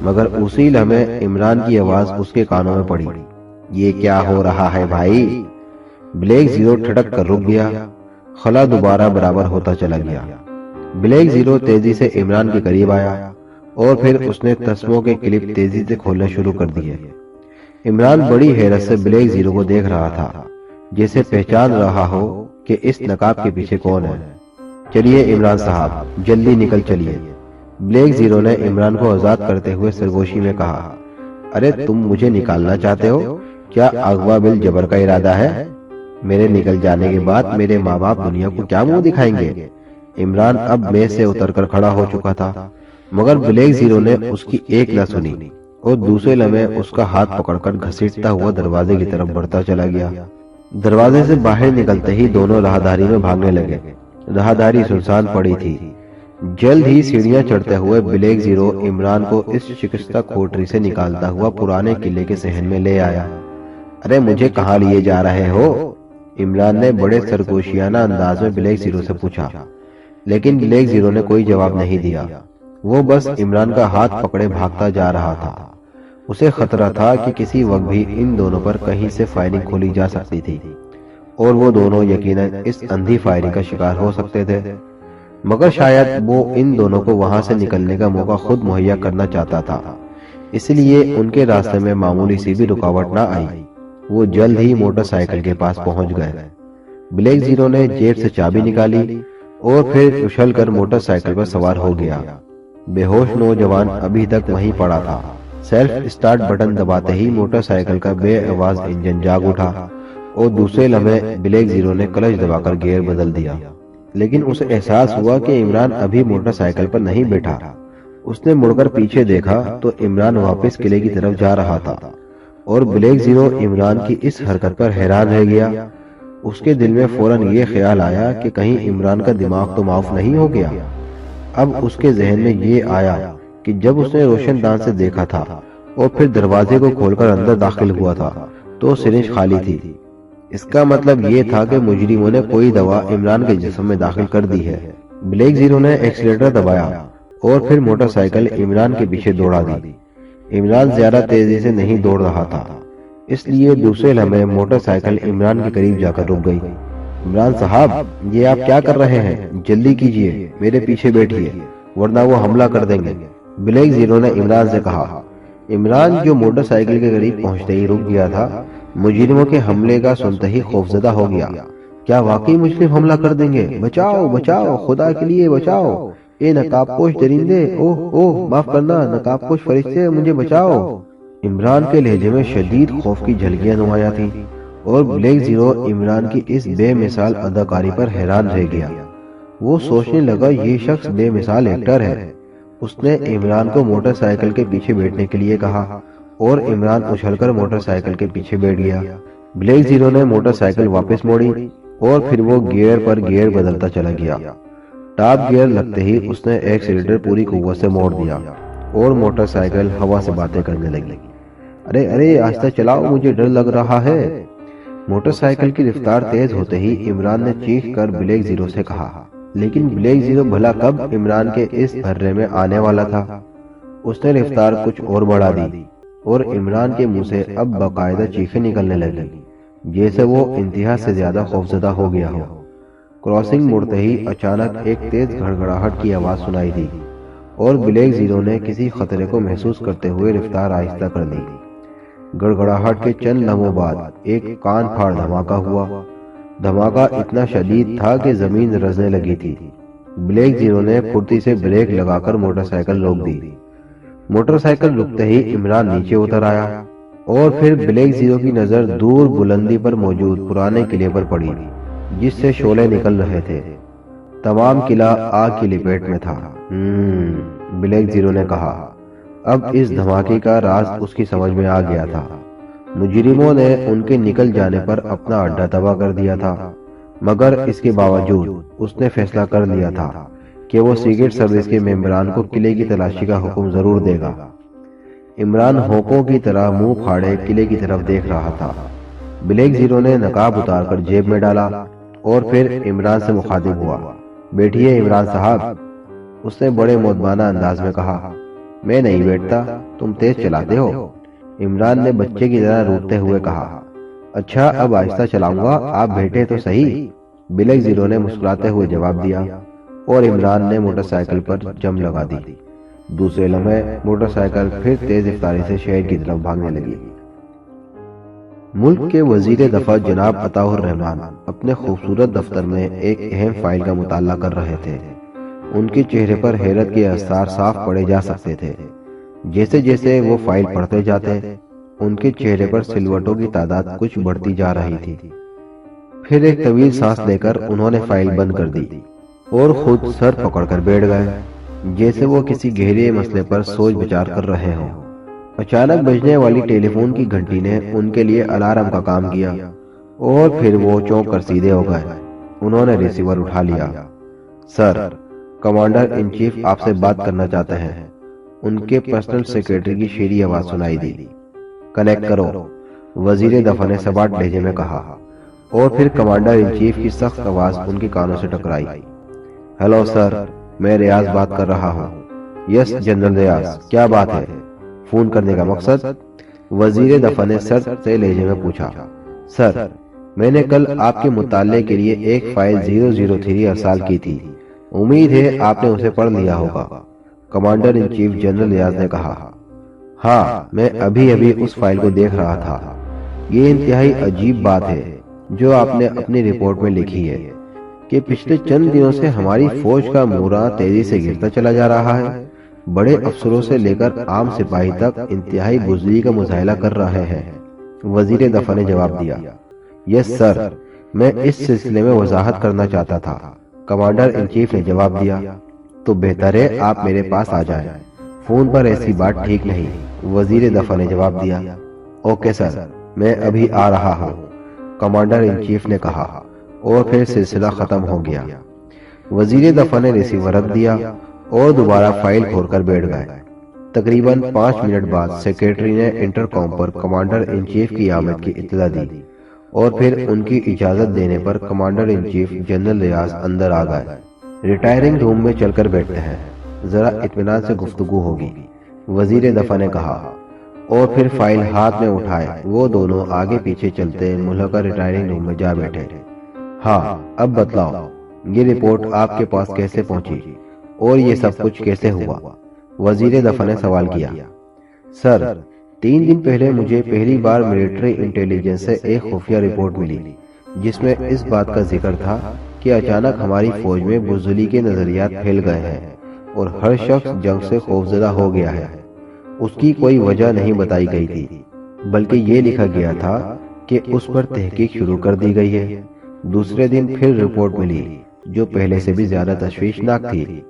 مگر اسی لمحے عمران کی آواز اس کے کانوں میں پڑی، یہ کیا ہو رہا ہے بھائی؟ بلیک زیرو ٹھٹک کر رک گیا۔ خلا دوبارہ برابر ہوتا چلا گیا۔ بلیک زیرو تیزی سے عمران کے قریب آیا اور پھر اس نے تسموں کے کلپ تیزی سے کھولنا شروع کر دیے۔ عمران بڑی حیرت سے بلیک زیرو کو دیکھ رہا تھا، جیسے پہچان رہا ہو کہ اس نقاب کے پیچھے کون ہے۔ چلیے عمران صاحب، جلدی نکل چلیے، بلیک زیرو نے عمران کو آزاد کرتے ہوئے سرگوشی میں کہا۔ ارے تم مجھے نکالنا چاہتے ہو؟ کیا اغوا بل جبر کا ارادہ ہے؟ میرے نکل جانے کے بعد میرے ماں باپ دنیا کو کیا منہ دکھائیں گے؟ عمران اب میز سے اتر کر کھڑا ہو چکا تھا، مگر بلیک زیرو نے اس کی ایک نہ سنی اور دوسرے لمحے اس کا ہاتھ پکڑ کر گھسیٹتا ہوا دروازے کی طرف بڑھتا چلا گیا۔ دروازے سے باہر نکلتے ہی دونوں راہداری میں بھاگنے لگے۔ راہداری سنسان پڑی تھی۔ جلد ہی سیڑھیاں چڑھتے ہوئے بلیک زیرو عمران کو اس شکستہ کوٹری سے نکالتا ہوا پرانے قلعے کے صحن میں لے آیا۔ ارے مجھے کہاں لیے جا رہے ہو؟ عمران نے بڑے سرگوشیانہ انداز میں بلیک زیرو سے پوچھا، لیکن بلیک زیرو نے کوئی جواب نہیں دیا۔ وہ بس عمران کا ہاتھ پکڑے بھاگتا جا رہا تھا۔ اسے خطرہ تھا کہ کسی وقت بھی ان دونوں پر کہیں سے فائرنگ کھولی جا سکتی تھی اور وہ دونوں یقیناً اس اندھی فائرنگ کا شکار ہو سکتے تھے، مگر شاید وہ ان دونوں کو وہاں سے نکلنے کا موقع خود مہیا کرنا چاہتا تھا، اس لیے ان کے راستے میں معمولی سی بھی رکاوٹ نہ آئی۔ وہ جلد ہی موٹر سائیکل کے پاس پہنچ گئے۔ بلیک زیرو نے جیب سے چابی نکالی اور پھر اچھل کر موٹر سائیکل پر سوار ہو گیا۔ بے ہوش نوجوان ابھی تک وہیں پڑا تھا۔ سیلف اسٹارٹ بٹن دباتے ہی موٹر سائیکل کا بے آواز انجن جاگ اٹھا اور دوسرے لمحے بلیک زیرو نے کلچ دبا کر گیئر بدل دیا، لیکن اسے احساس ہوا کہ عمران ابھی موٹر سائیکل پر نہیں بیٹھا۔ اس نے مڑ کر پیچھے دیکھا تو عمران واپس قلعے کی طرف جا رہا تھا اور بلیک زیرو عمران کی اس حرکت پر حیران رہ گیا۔ اس کے دل میں فوراً یہ خیال آیا کہ کہیں عمران کا دماغ تو معاف نہیں ہو گیا۔ اب اس کے ذہن میں یہ آیا کہ جب اس نے روشن دان سے دیکھا تھا اور پھر دروازے کو کھول کر اندر داخل ہوا تھا تو سرنج خالی تھی۔ اس کا مطلب یہ تھا کہ مجرموں نے کوئی دوا عمران کے جسم میں داخل کر دی ہے۔ بلیک زیرو نے ایکسیلیٹر دبایا اور پھر موٹر سائیکل عمران کے پیچھے دوڑا دی۔ عمران زیادہ تیزی سے نہیں دوڑ رہا تھا، اس لیے دوسرے لمحے موٹر سائیکل عمران کے قریب جا کر رک گئی۔ عمران صاحب، یہ آپ کیا کر رہے ہیں؟ جلدی کیجئے، میرے پیچھے بیٹھیے ورنہ وہ حملہ کر دیں گے، بلیک زیرو نے عمران سے کہا۔ عمران جو موٹر سائیکل کے قریب پہنچتے ہی رک گیا تھا، مجرموں کے حملے کا سنتے ہی خوفزدہ ہو گیا۔ کیا واقعی مجرم حملہ کر دیں گے؟ بچاؤ بچاؤ، خدا کے لیے بچاؤ، اے نقاب پوش درندے، اوہ اوہ معاف کرنا نقاب پوش فرشتے، مجھے بچاؤ۔ عمران کے لہجے میں شدید خوف کی جھلکیاں نمایاں تھیں اور بلیک زیرو عمران کی اس بے مثال اداکاری پر حیران رہ گیا۔ وہ سوچنے لگا یہ شخص بے مثال ایکٹر ہے۔ اس نے عمران کو موٹر سائیکل کے پیچھے بیٹھنے کے لیے کہا اور عمران اچھل کر موٹر سائیکل کے پیچھے بیٹھ گیا۔ بلیک زیرو نے موٹر سائیکل واپس موڑی اور پھر وہ گیئر پر گیئر بدلتا چلا گیا۔ ٹاپ گیئر لگتے ہی اس نے ایکسیلیٹر پوری قوت سے موڑ دیا اور موٹر سائیکل ہوا سے باتیں کرنے لگی۔ ارے ارے آہستہ چلاؤ، مجھے ڈر لگ رہا ہے۔ موٹر سائیکل کی رفتار تیز ہوتے ہی عمران نے چیخ کر بلیک زیرو سے کہا، لیکن بلیک زیرو بھلا کب عمران کے اس بھرے میں آنے والا تھا۔ اس نے رفتار کچھ اور بڑھا دی اور عمران کے منہ سے اب باقاعدہ چیخیں نکلنے لگی، جیسے وہ انتہا سے زیادہ خوفزدہ ہو گیا ہو۔ کراسنگ مڑتے ہی اچانک ایک تیز گھڑگھڑاہٹ کی آواز سنائی دی اور بلیک زیرو نے کسی خطرے کو محسوس کرتے ہوئے رفتار آہستہ کر دی۔ گڑگڑاہٹ کے چند لمحوں بعد ایک کان پھاڑ دھماکہ ہوا۔ دھماکہ اتنا شدید تھا کہ زمین رزنے لگی تھی۔ بلیک زیرو نے پھرتی سے بریک لگا کر موٹر سائیکل روک دی۔ موٹر سائیکل رکتے ہی عمران نیچے اتر آیا اور پھر بلیک زیرو کی نظر دور بلندی پر موجود پرانے قلعے پر پڑی جس سے شعلے نکل رہے تھے۔ تمام قلعہ آگ کی لپیٹ میں تھا۔ بلیک زیرو نے کہا۔ اب اس دھماکے کا راز اس کی سمجھ میں آ گیا تھا۔ مجرموں نے ان کے نکل جانے پر اپنا اڈا تباہ کر دیا تھا، مگر اس کے باوجود اس نے فیصلہ کر لیا تھا کہ وہ سیکرٹ سروس کے ممبران کو قلعے کی تلاشی کا حکم ضرور دے گا۔ عمران ہونکوں کی طرح منہ پھاڑے قلعے کی طرف دیکھ رہا تھا۔ بلیک زیرو نے نقاب اتار کر جیب میں ڈالا اور پھر عمران سے مخاطب ہوا۔ بیٹھیے عمران صاحب، اس نے بڑے مؤدبانہ انداز میں کہا۔ میں نہیں بیٹھتا، تم تیز چلاتے ہو، عمران نے بچے کی طرح روٹتے ہوئے کہا۔ اچھا اب آہستہ چلاؤں گا، آپ بیٹھے تو صحیح، بلیک زیرو نے مسکراتے ہوئے جواب دیا، اور عمران نے موٹر سائیکل پر جم لگا دی۔ دوسرے لمحے موٹر سائیکل پھر تیز رفتاری سے شہر کی طرف بھاگنے لگی۔ ملک کے وزیر دفاع جناب عطاء الرحمن اپنے خوبصورت دفتر میں ایک اہم فائل کا مطالعہ کر رہے تھے۔ ان کے چہرے پر حیرت کے آثار صاف پڑے جا سکتے تھے۔ جیسے جیسے وہ فائل پڑھتے جاتے، ان کے چہرے پر سلوٹوں کی تعداد کچھ بڑھتی جا رہی تھی۔ پھر ایک طویل سانس لے کر انہوں نے فائل بند کر دی اور خود سر پکڑ کر بیٹھ گئے، جیسے وہ کسی گہرے مسئلے پر سوچ بچار کر رہے ہوں۔ اچانک بجنے والی ٹیلی فون کی گھنٹی نے ان کے لیے الارم کا کام کیا، اور پھر وہ چونک کر سیدھے ہو گئے۔ انہوں نے ریسیور اٹھا لیا۔ سر، کمانڈر ان چیف آپ سے بات کرنا چاہتے ہیں، ان کے پرسنل سیکریٹری کی شیریں آواز سنائی دی۔ کنیکٹ کرو، وزیر دفاع نے سباٹ لہجے میں کہا، اور پھر کمانڈر ان چیف کی سخت آواز ان کی کانوں سے ٹکرائی۔ ہیلو سر، میں ریاض بات کر رہا ہوں۔ یس جنرل ریاض، کیا بات ہے؟ فون کرنے کا مقصد؟ وزیر دفاع نے سر سے لہجے میں پوچھا۔ سر، میں نے کل آپ کے مطالعے کے لیے ایک فائل 003 ارسال کی تھی، امید ہے آپ نے اسے پڑھ لیا ہوگا، کمانڈر ان چیف جنرل ریاض نے کہا۔ ہاں، میں ابھی اس فائل کو دیکھ رہا تھا۔ یہ انتہائی عجیب بات ہے جو آپ نے اپنی رپورٹ میں لکھی ہے کہ پچھلے چند دنوں سے ہماری فوج کا مورال تیزی سے گرتا چلا جا رہا ہے۔ بڑے افسروں سے لے کر عام سپاہی تک انتہائی بزدلی کا مظاہرہ کر رہے ہیں، وزیر دفاع نے جواب دیا۔ یس سر، میں اس سلسلے میں وضاحت کرنا چاہتا تھا، کمانڈر ان چیف نے جواب دیا۔ تو بہتر ہے آپ میرے پاس آ جائیں، فون پر ایسی بات ٹھیک نہیں، وزیر دفاع نے جواب دیا۔ اوکے سر، میں ابھی آ رہا ہوں، کمانڈر ان چیف نے کہا، اور پھر سلسلہ ختم ہو گیا۔ وزیر دفاع نے ریسیور رکھ دیا اور دوبارہ فائل کھول کر بیٹھ گئے۔ تقریباً 5 منٹ بعد سیکریٹری نے انٹر کام پر کمانڈر ان چیف کی آمد کی اطلاع دی، اور پھر ان کی اجازت دینے پر کمانڈر ان چیف جنرل ریاض اندر آ گئے۔ ریٹائرنگ روم میں چل کر بیٹھتے ہیں، ذرا اطمینان سے گفتگو ہوگی، وزیر دفاع نے کہا، اور پھر فائل ہاتھ میں اٹھائے وہ دونوں آگے پیچھے چلتے ملحقہ ریٹائرنگ روم میں جا بیٹھے۔ ہاں، اب بتلاؤ، یہ رپورٹ آپ کے پاس کیسے پہنچی اور یہ سب کچھ کیسے ہوا؟ وزیر دفاع نے سوال کیا۔ سر، 3 دن پہلے مجھے پہلی بار ملٹری انٹیلیجنس سے ایک خفیہ رپورٹ ملی، جس میں اس بات کا ذکر تھا کہ اچانک ہماری فوج میں بزدلی کے نظریات پھیل گئے ہیں اور ہر شخص جنگ سے خوفزدہ ہو گیا ہے۔ اس کی کوئی وجہ نہیں بتائی گئی تھی، بلکہ یہ لکھا گیا تھا کہ اس پر تحقیق شروع کر دی گئی ہے۔ دوسرے دن پھر رپورٹ ملی جو پہلے سے بھی زیادہ تشویشناک تھی۔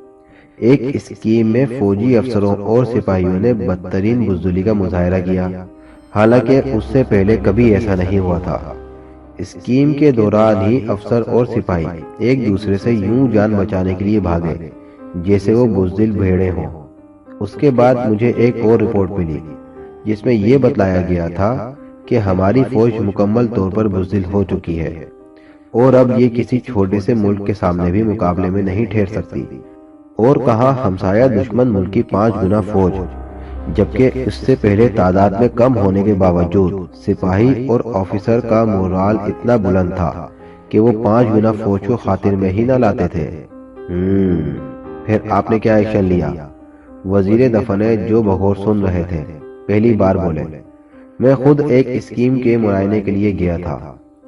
ایک اسکیم میں فوجی افسروں اور سپاہیوں نے بدترین بزدلی کا مظاہرہ کیا، حالانکہ اس سے پہلے کبھی ایسا نہیں ہوا تھا۔ اسکیم کے دوران ہی افسر اور سپاہی ایک دوسرے سے یوں جان بچانے کے لیے بھاگے جیسے وہ بزدل بھیڑیں ہوں۔ اس کے بعد مجھے ایک اور رپورٹ ملی جس میں یہ بتلایا گیا تھا کہ ہماری فوج مکمل طور پر بزدل ہو چکی ہے، اور اب یہ کسی چھوٹے سے ملک کے سامنے بھی مقابلے میں نہیں ٹھہر سکتی، اور کہاں ہمسایہ دشمن ملک کی 5 گنا فوج، جبکہ اس سے پہلے تعداد میں کم ہونے کے باوجود سپاہی اور آفیسر کا مورال اتنا بلند تھا کہ وہ 5 گنا فوج کو خاطر میں ہی نہ لاتے تھے۔ پھر آپ نے کیا ایکشن لیا؟ وزیر دفاع نے جو بغور سن رہے تھے پہلی بار بولے۔ میں خود ایک اسکیم کے معائنے کے لیے گیا تھا،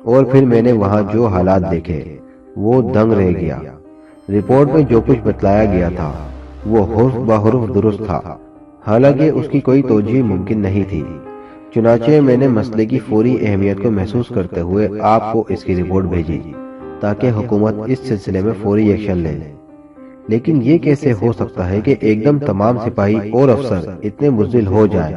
اور پھر میں نے وہاں جو حالات دیکھے وہ دنگ رہ گیا۔ رپورٹ میں جو کچھ بتلایا گیا تھا وہ حرف بحرف درست تھا، حالانکہ اس کی کوئی توجیہ ممکن نہیں تھی۔ چنانچہ میں نے مسئلے کی فوری اہمیت کو محسوس کرتے ہوئے آپ کو اس کی رپورٹ بھیجی تاکہ حکومت اس سلسلے میں فوری ایکشن لے۔ لیکن یہ کیسے ہو سکتا ہے کہ ایک دم تمام سپاہی اور افسر اتنے بزدل ہو جائیں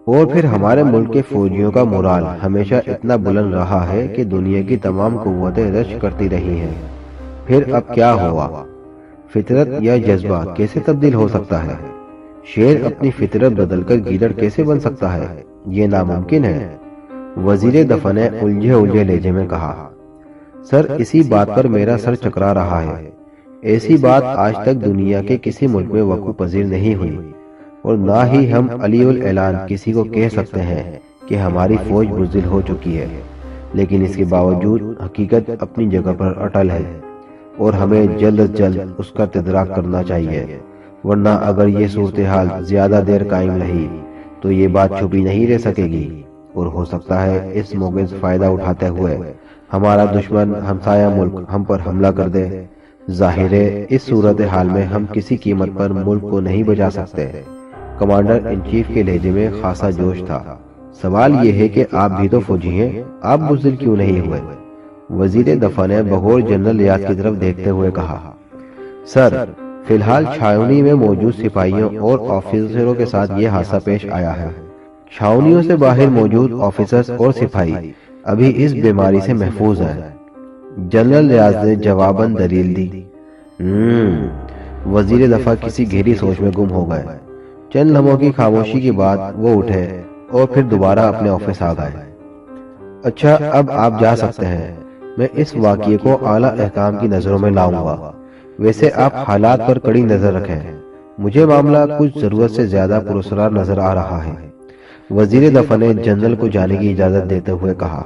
اور پھر ہمارے ملک کے فوجیوں کا مورال ہمیشہ اتنا بلند رہا ہے کہ دنیا کی تمام قوتیں رشک کرتی رہی ہیں۔ پھر اب کیا ہوا؟ فطرت یا جذبہ کیسے تبدیل ہو سکتا ہے؟ شیر اپنی فطرت بدل کر گیدڑ کیسے بن سکتا ہے؟ یہ ناممکن ہے۔ وزیر دفاع نے الجھے لہجے میں کہا، سر اسی بات پر میرا سر چکرا رہا ہے۔ ایسی بات آج تک دنیا کے کسی ملک میں وقوع پذیر نہیں ہوئی، اور نہ ہی ہم علی الاعلان کسی کو کہہ سکتے ہیں کہ ہماری فوج بزدل ہو چکی ہے۔ لیکن اس کے باوجود حقیقت اپنی جگہ پر اٹل ہے، اور ہمیں جلد از جلد اس کا تدارک کرنا چاہیے، ورنہ اگر یہ صورتحال زیادہ دیر قائم رہی تو یہ بات چھپی نہیں رہ سکے گی، اور ہو سکتا ہے اس موقع سے فائدہ اٹھاتے ہوئے ہمارا دشمن ہمسایہ ملک ہم پر حملہ کر دے۔ ظاہر ہے اس صورتحال میں ہم کسی قیمت پر ملک کو نہیں بچا سکتے۔ کمانڈر ان چیف کے لہجے میں خاصا جوش تھا۔ سوال یہ ہے کہ آپ بھی تو فوجی ہیں، آپ بزدل کیوں نہیں ہوئے؟ وزیر دفاع نے بغور جنرل ریاض کی طرف دیکھتے ہوئے کہا، سر فی الحال چھاؤنی میں موجود سپاہیوں اور آفیسروں کے ساتھ یہ حادثہ پیش آیا ہے۔ چھاؤنیوں سے باہر موجود آفیسرز اور سپاہی ابھی اس بیماری سے محفوظ ہیں۔ جنرل ریاض نے جواباً دلیل دی۔ وزیر دفاع کسی گہری سوچ میں گم ہو گئے۔ چند لمحوں کی خاموشی کے بعد وہ اٹھے اور پھر دوبارہ اپنے آفس آ گئے۔ اچھا اب آپ جا سکتے ہیں، میں اس واقعے کو اعلیٰ حکام کی نظروں میں لاؤں گا۔ ویسے آپ حالات پر کڑی نظر رکھیں، مجھے معاملہ کچھ ضرورت سے زیادہ پراسرار نظر آ رہا ہے۔ وزیر دفاع نے جنرل کو جانے کی اجازت دیتے ہوئے کہا،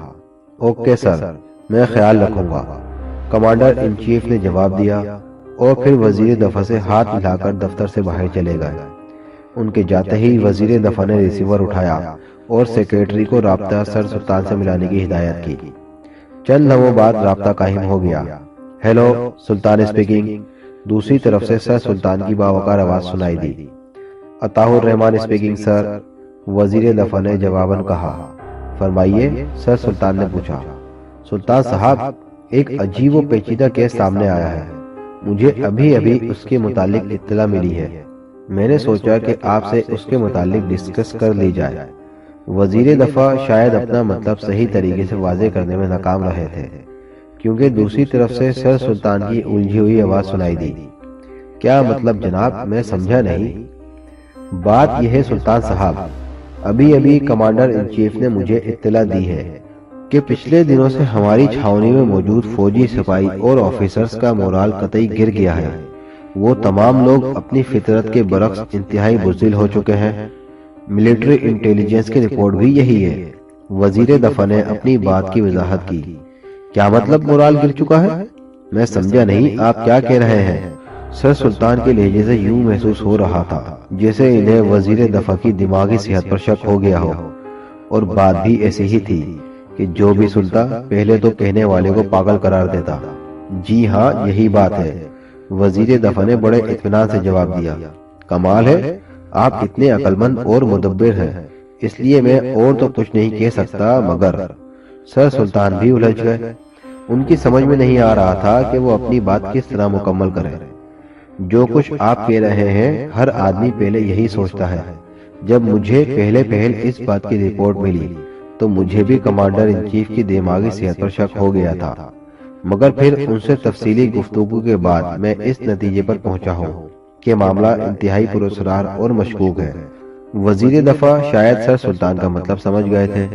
اوکے سر، میں خیال رکھوں گا، کمانڈر ان چیف نے جواب دیا، اور پھر وزیر دفاع سے ہاتھ ملا کر دفتر سے باہر چلے گئے۔ ان کے جاتے ہی وزیر دفاع نے ریسیور اٹھایا اور سیکریٹری کو رابطہ سر سلطان سے ملانے کی ہدایت کی۔ چند لمحوں بعد رابطہ قائم ہو گیا۔ ہیلو، سلطان اسپیکنگ۔ دوسری طرف سے سر سلطان کی باوقار آواز سنائی دی۔ عطاء الرحمن اسپیکنگ سر، وزیر دفاع نے جواباً کہا۔ فرمائیے، سر سلطان نے پوچھا۔ سلطان صاحب، ایک عجیب و پیچیدہ کیس سامنے آیا ہے، مجھے ابھی اس کے متعلق اطلاع ملی ہے، میں نے سوچا کہ آپ سے اس کے متعلق ڈسکس کر لی جائے۔ وزیر دفاع شاید اپنا مطلب صحیح طریقے سے واضح کرنے میں ناکام رہے تھے، کیونکہ دوسری طرف سے سر سلطان کی الجھی ہوئی آواز سنائی دی۔ کیا مطلب جناب، میں سمجھا نہیں۔ بات یہ ہے سلطان صاحب، ابھی کمانڈر ان چیف نے مجھے اطلاع دی ہے کہ پچھلے دنوں سے ہماری چھاؤنی میں موجود فوجی سپاہی اور آفیسرز کا مورال قطعی گر گیا ہے۔ وہ تمام لوگ اپنی فطرت کے برعکس انتہائی بزدل ہو چکے ہیں۔ ملٹری انٹیلیجنس کی رپورٹ بھی یہی ہے۔ وزیر دفاع نے اپنی بات کی وضاحت کی۔ کیا مطلب مورال گر چکا ہے؟ میں سمجھا نہیں، آپ کیا کہہ رہے ہیں؟ سر سلطان کے لہجے سے یوں محسوس ہو رہا تھا جیسے انہیں وزیر دفاع کی دماغی صحت پر شک ہو گیا ہو، اور بات بھی ایسی ہی تھی کہ جو بھی سنتا پہلے تو کہنے والے کو پاگل قرار دیتا۔ جی ہاں، یہی بات ہے، وزیر دفاع نے بڑے اطمینان سے جواب دیا۔ کمال ہے، آپ اتنے عقل مند اور مدبر ہیں، اس لیے میں اور تو کچھ نہیں کہہ سکتا، مگر سر سلطان بھی الجھ گئے۔ ان کی سمجھ میں نہیں آ رہا تھا کہ وہ اپنی بات کس طرح مکمل کریں۔ جو کچھ آپ کہہ رہے ہیں، ہر آدمی پہلے یہی سوچتا ہے۔ جب مجھے پہل اس بات کی رپورٹ ملی تو مجھے بھی کمانڈر ان چیف کی دماغی صحت پر شک ہو گیا تھا، مگر پھر ان سے تفصیلی گفتگو کے بعد میں اس نتیجے پر پہنچا ہوں کہ معاملہ انتہائی پراسرار اور مشکوک ہے۔ وزیر دفاع شاید سر سلطان کا مطلب سمجھ گئے تھے۔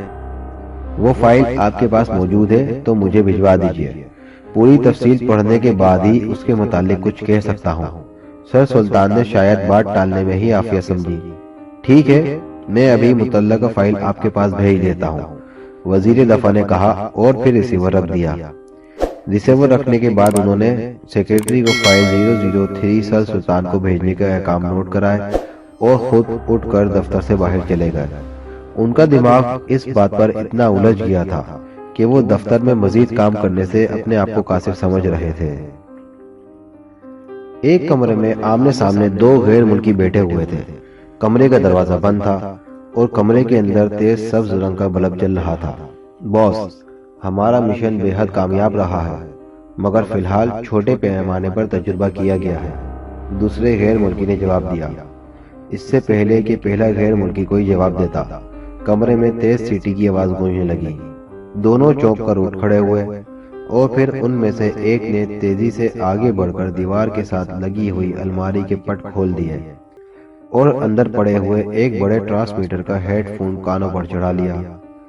وہ فائل آپ کے پاس موجود ہے تو مجھے بھجوا دیجیے، پوری تفصیل پڑھنے کے بعد ہی اس کے متعلق کچھ کہہ سکتا ہوں۔ سر سلطان نے شاید بات ٹالنے میں ہی عافیت سمجھی۔ ٹھیک ہے، میں ابھی متعلقہ فائل آپ کے پاس بھیج دیتا ہوں، وزیر دفاع نے کہا، اور پھر ریسیور رکھ دیا۔ ریسیور رکھنے کے بعد انہوں نے سیکریٹری کو فائل 003 سر سلطان کو بھیجنے کا احکام نوٹ کرائے اور خود اٹھ کر دفتر سے باہر چلے گئے۔ ان کا دماغ اس بات پر اتنا الجھ گیا تھا کہ وہ دفتر میں مزید کام کرنے سے اپنے آپ کو قاصر سمجھ رہے تھے۔ ایک کمرے میں آمنے سامنے دو غیر ملکی بیٹھے ہوئے تھے۔ کمرے کا دروازہ بند تھا اور کمرے کے اندر تیز سبز رنگ کا بلب جل رہا تھا۔ باس، ہمارا مشن بے حد کامیاب رہا ہے، مگر فی الحال چھوٹے پیمانے پر تجربہ کیا گیا ہے، دوسرے غیر ملکی نے جواب دیا۔ اس سے پہلے کہ پہلا غیر ملکی کوئی جواب دیتا، کمرے میں تیز سیٹی کی آواز گونجنے لگی۔ دونوں چونک کر اٹھ کھڑے ہوئے اور پھر ان میں سے ایک نے تیزی سے آگے بڑھ کر دیوار کے ساتھ لگی ہوئی الماری کے پٹ کھول دیے اور اندر پڑے ہوئے ایک بڑے ٹرانسمیٹر کا ہیڈ فون کانوں پر چڑھا لیا۔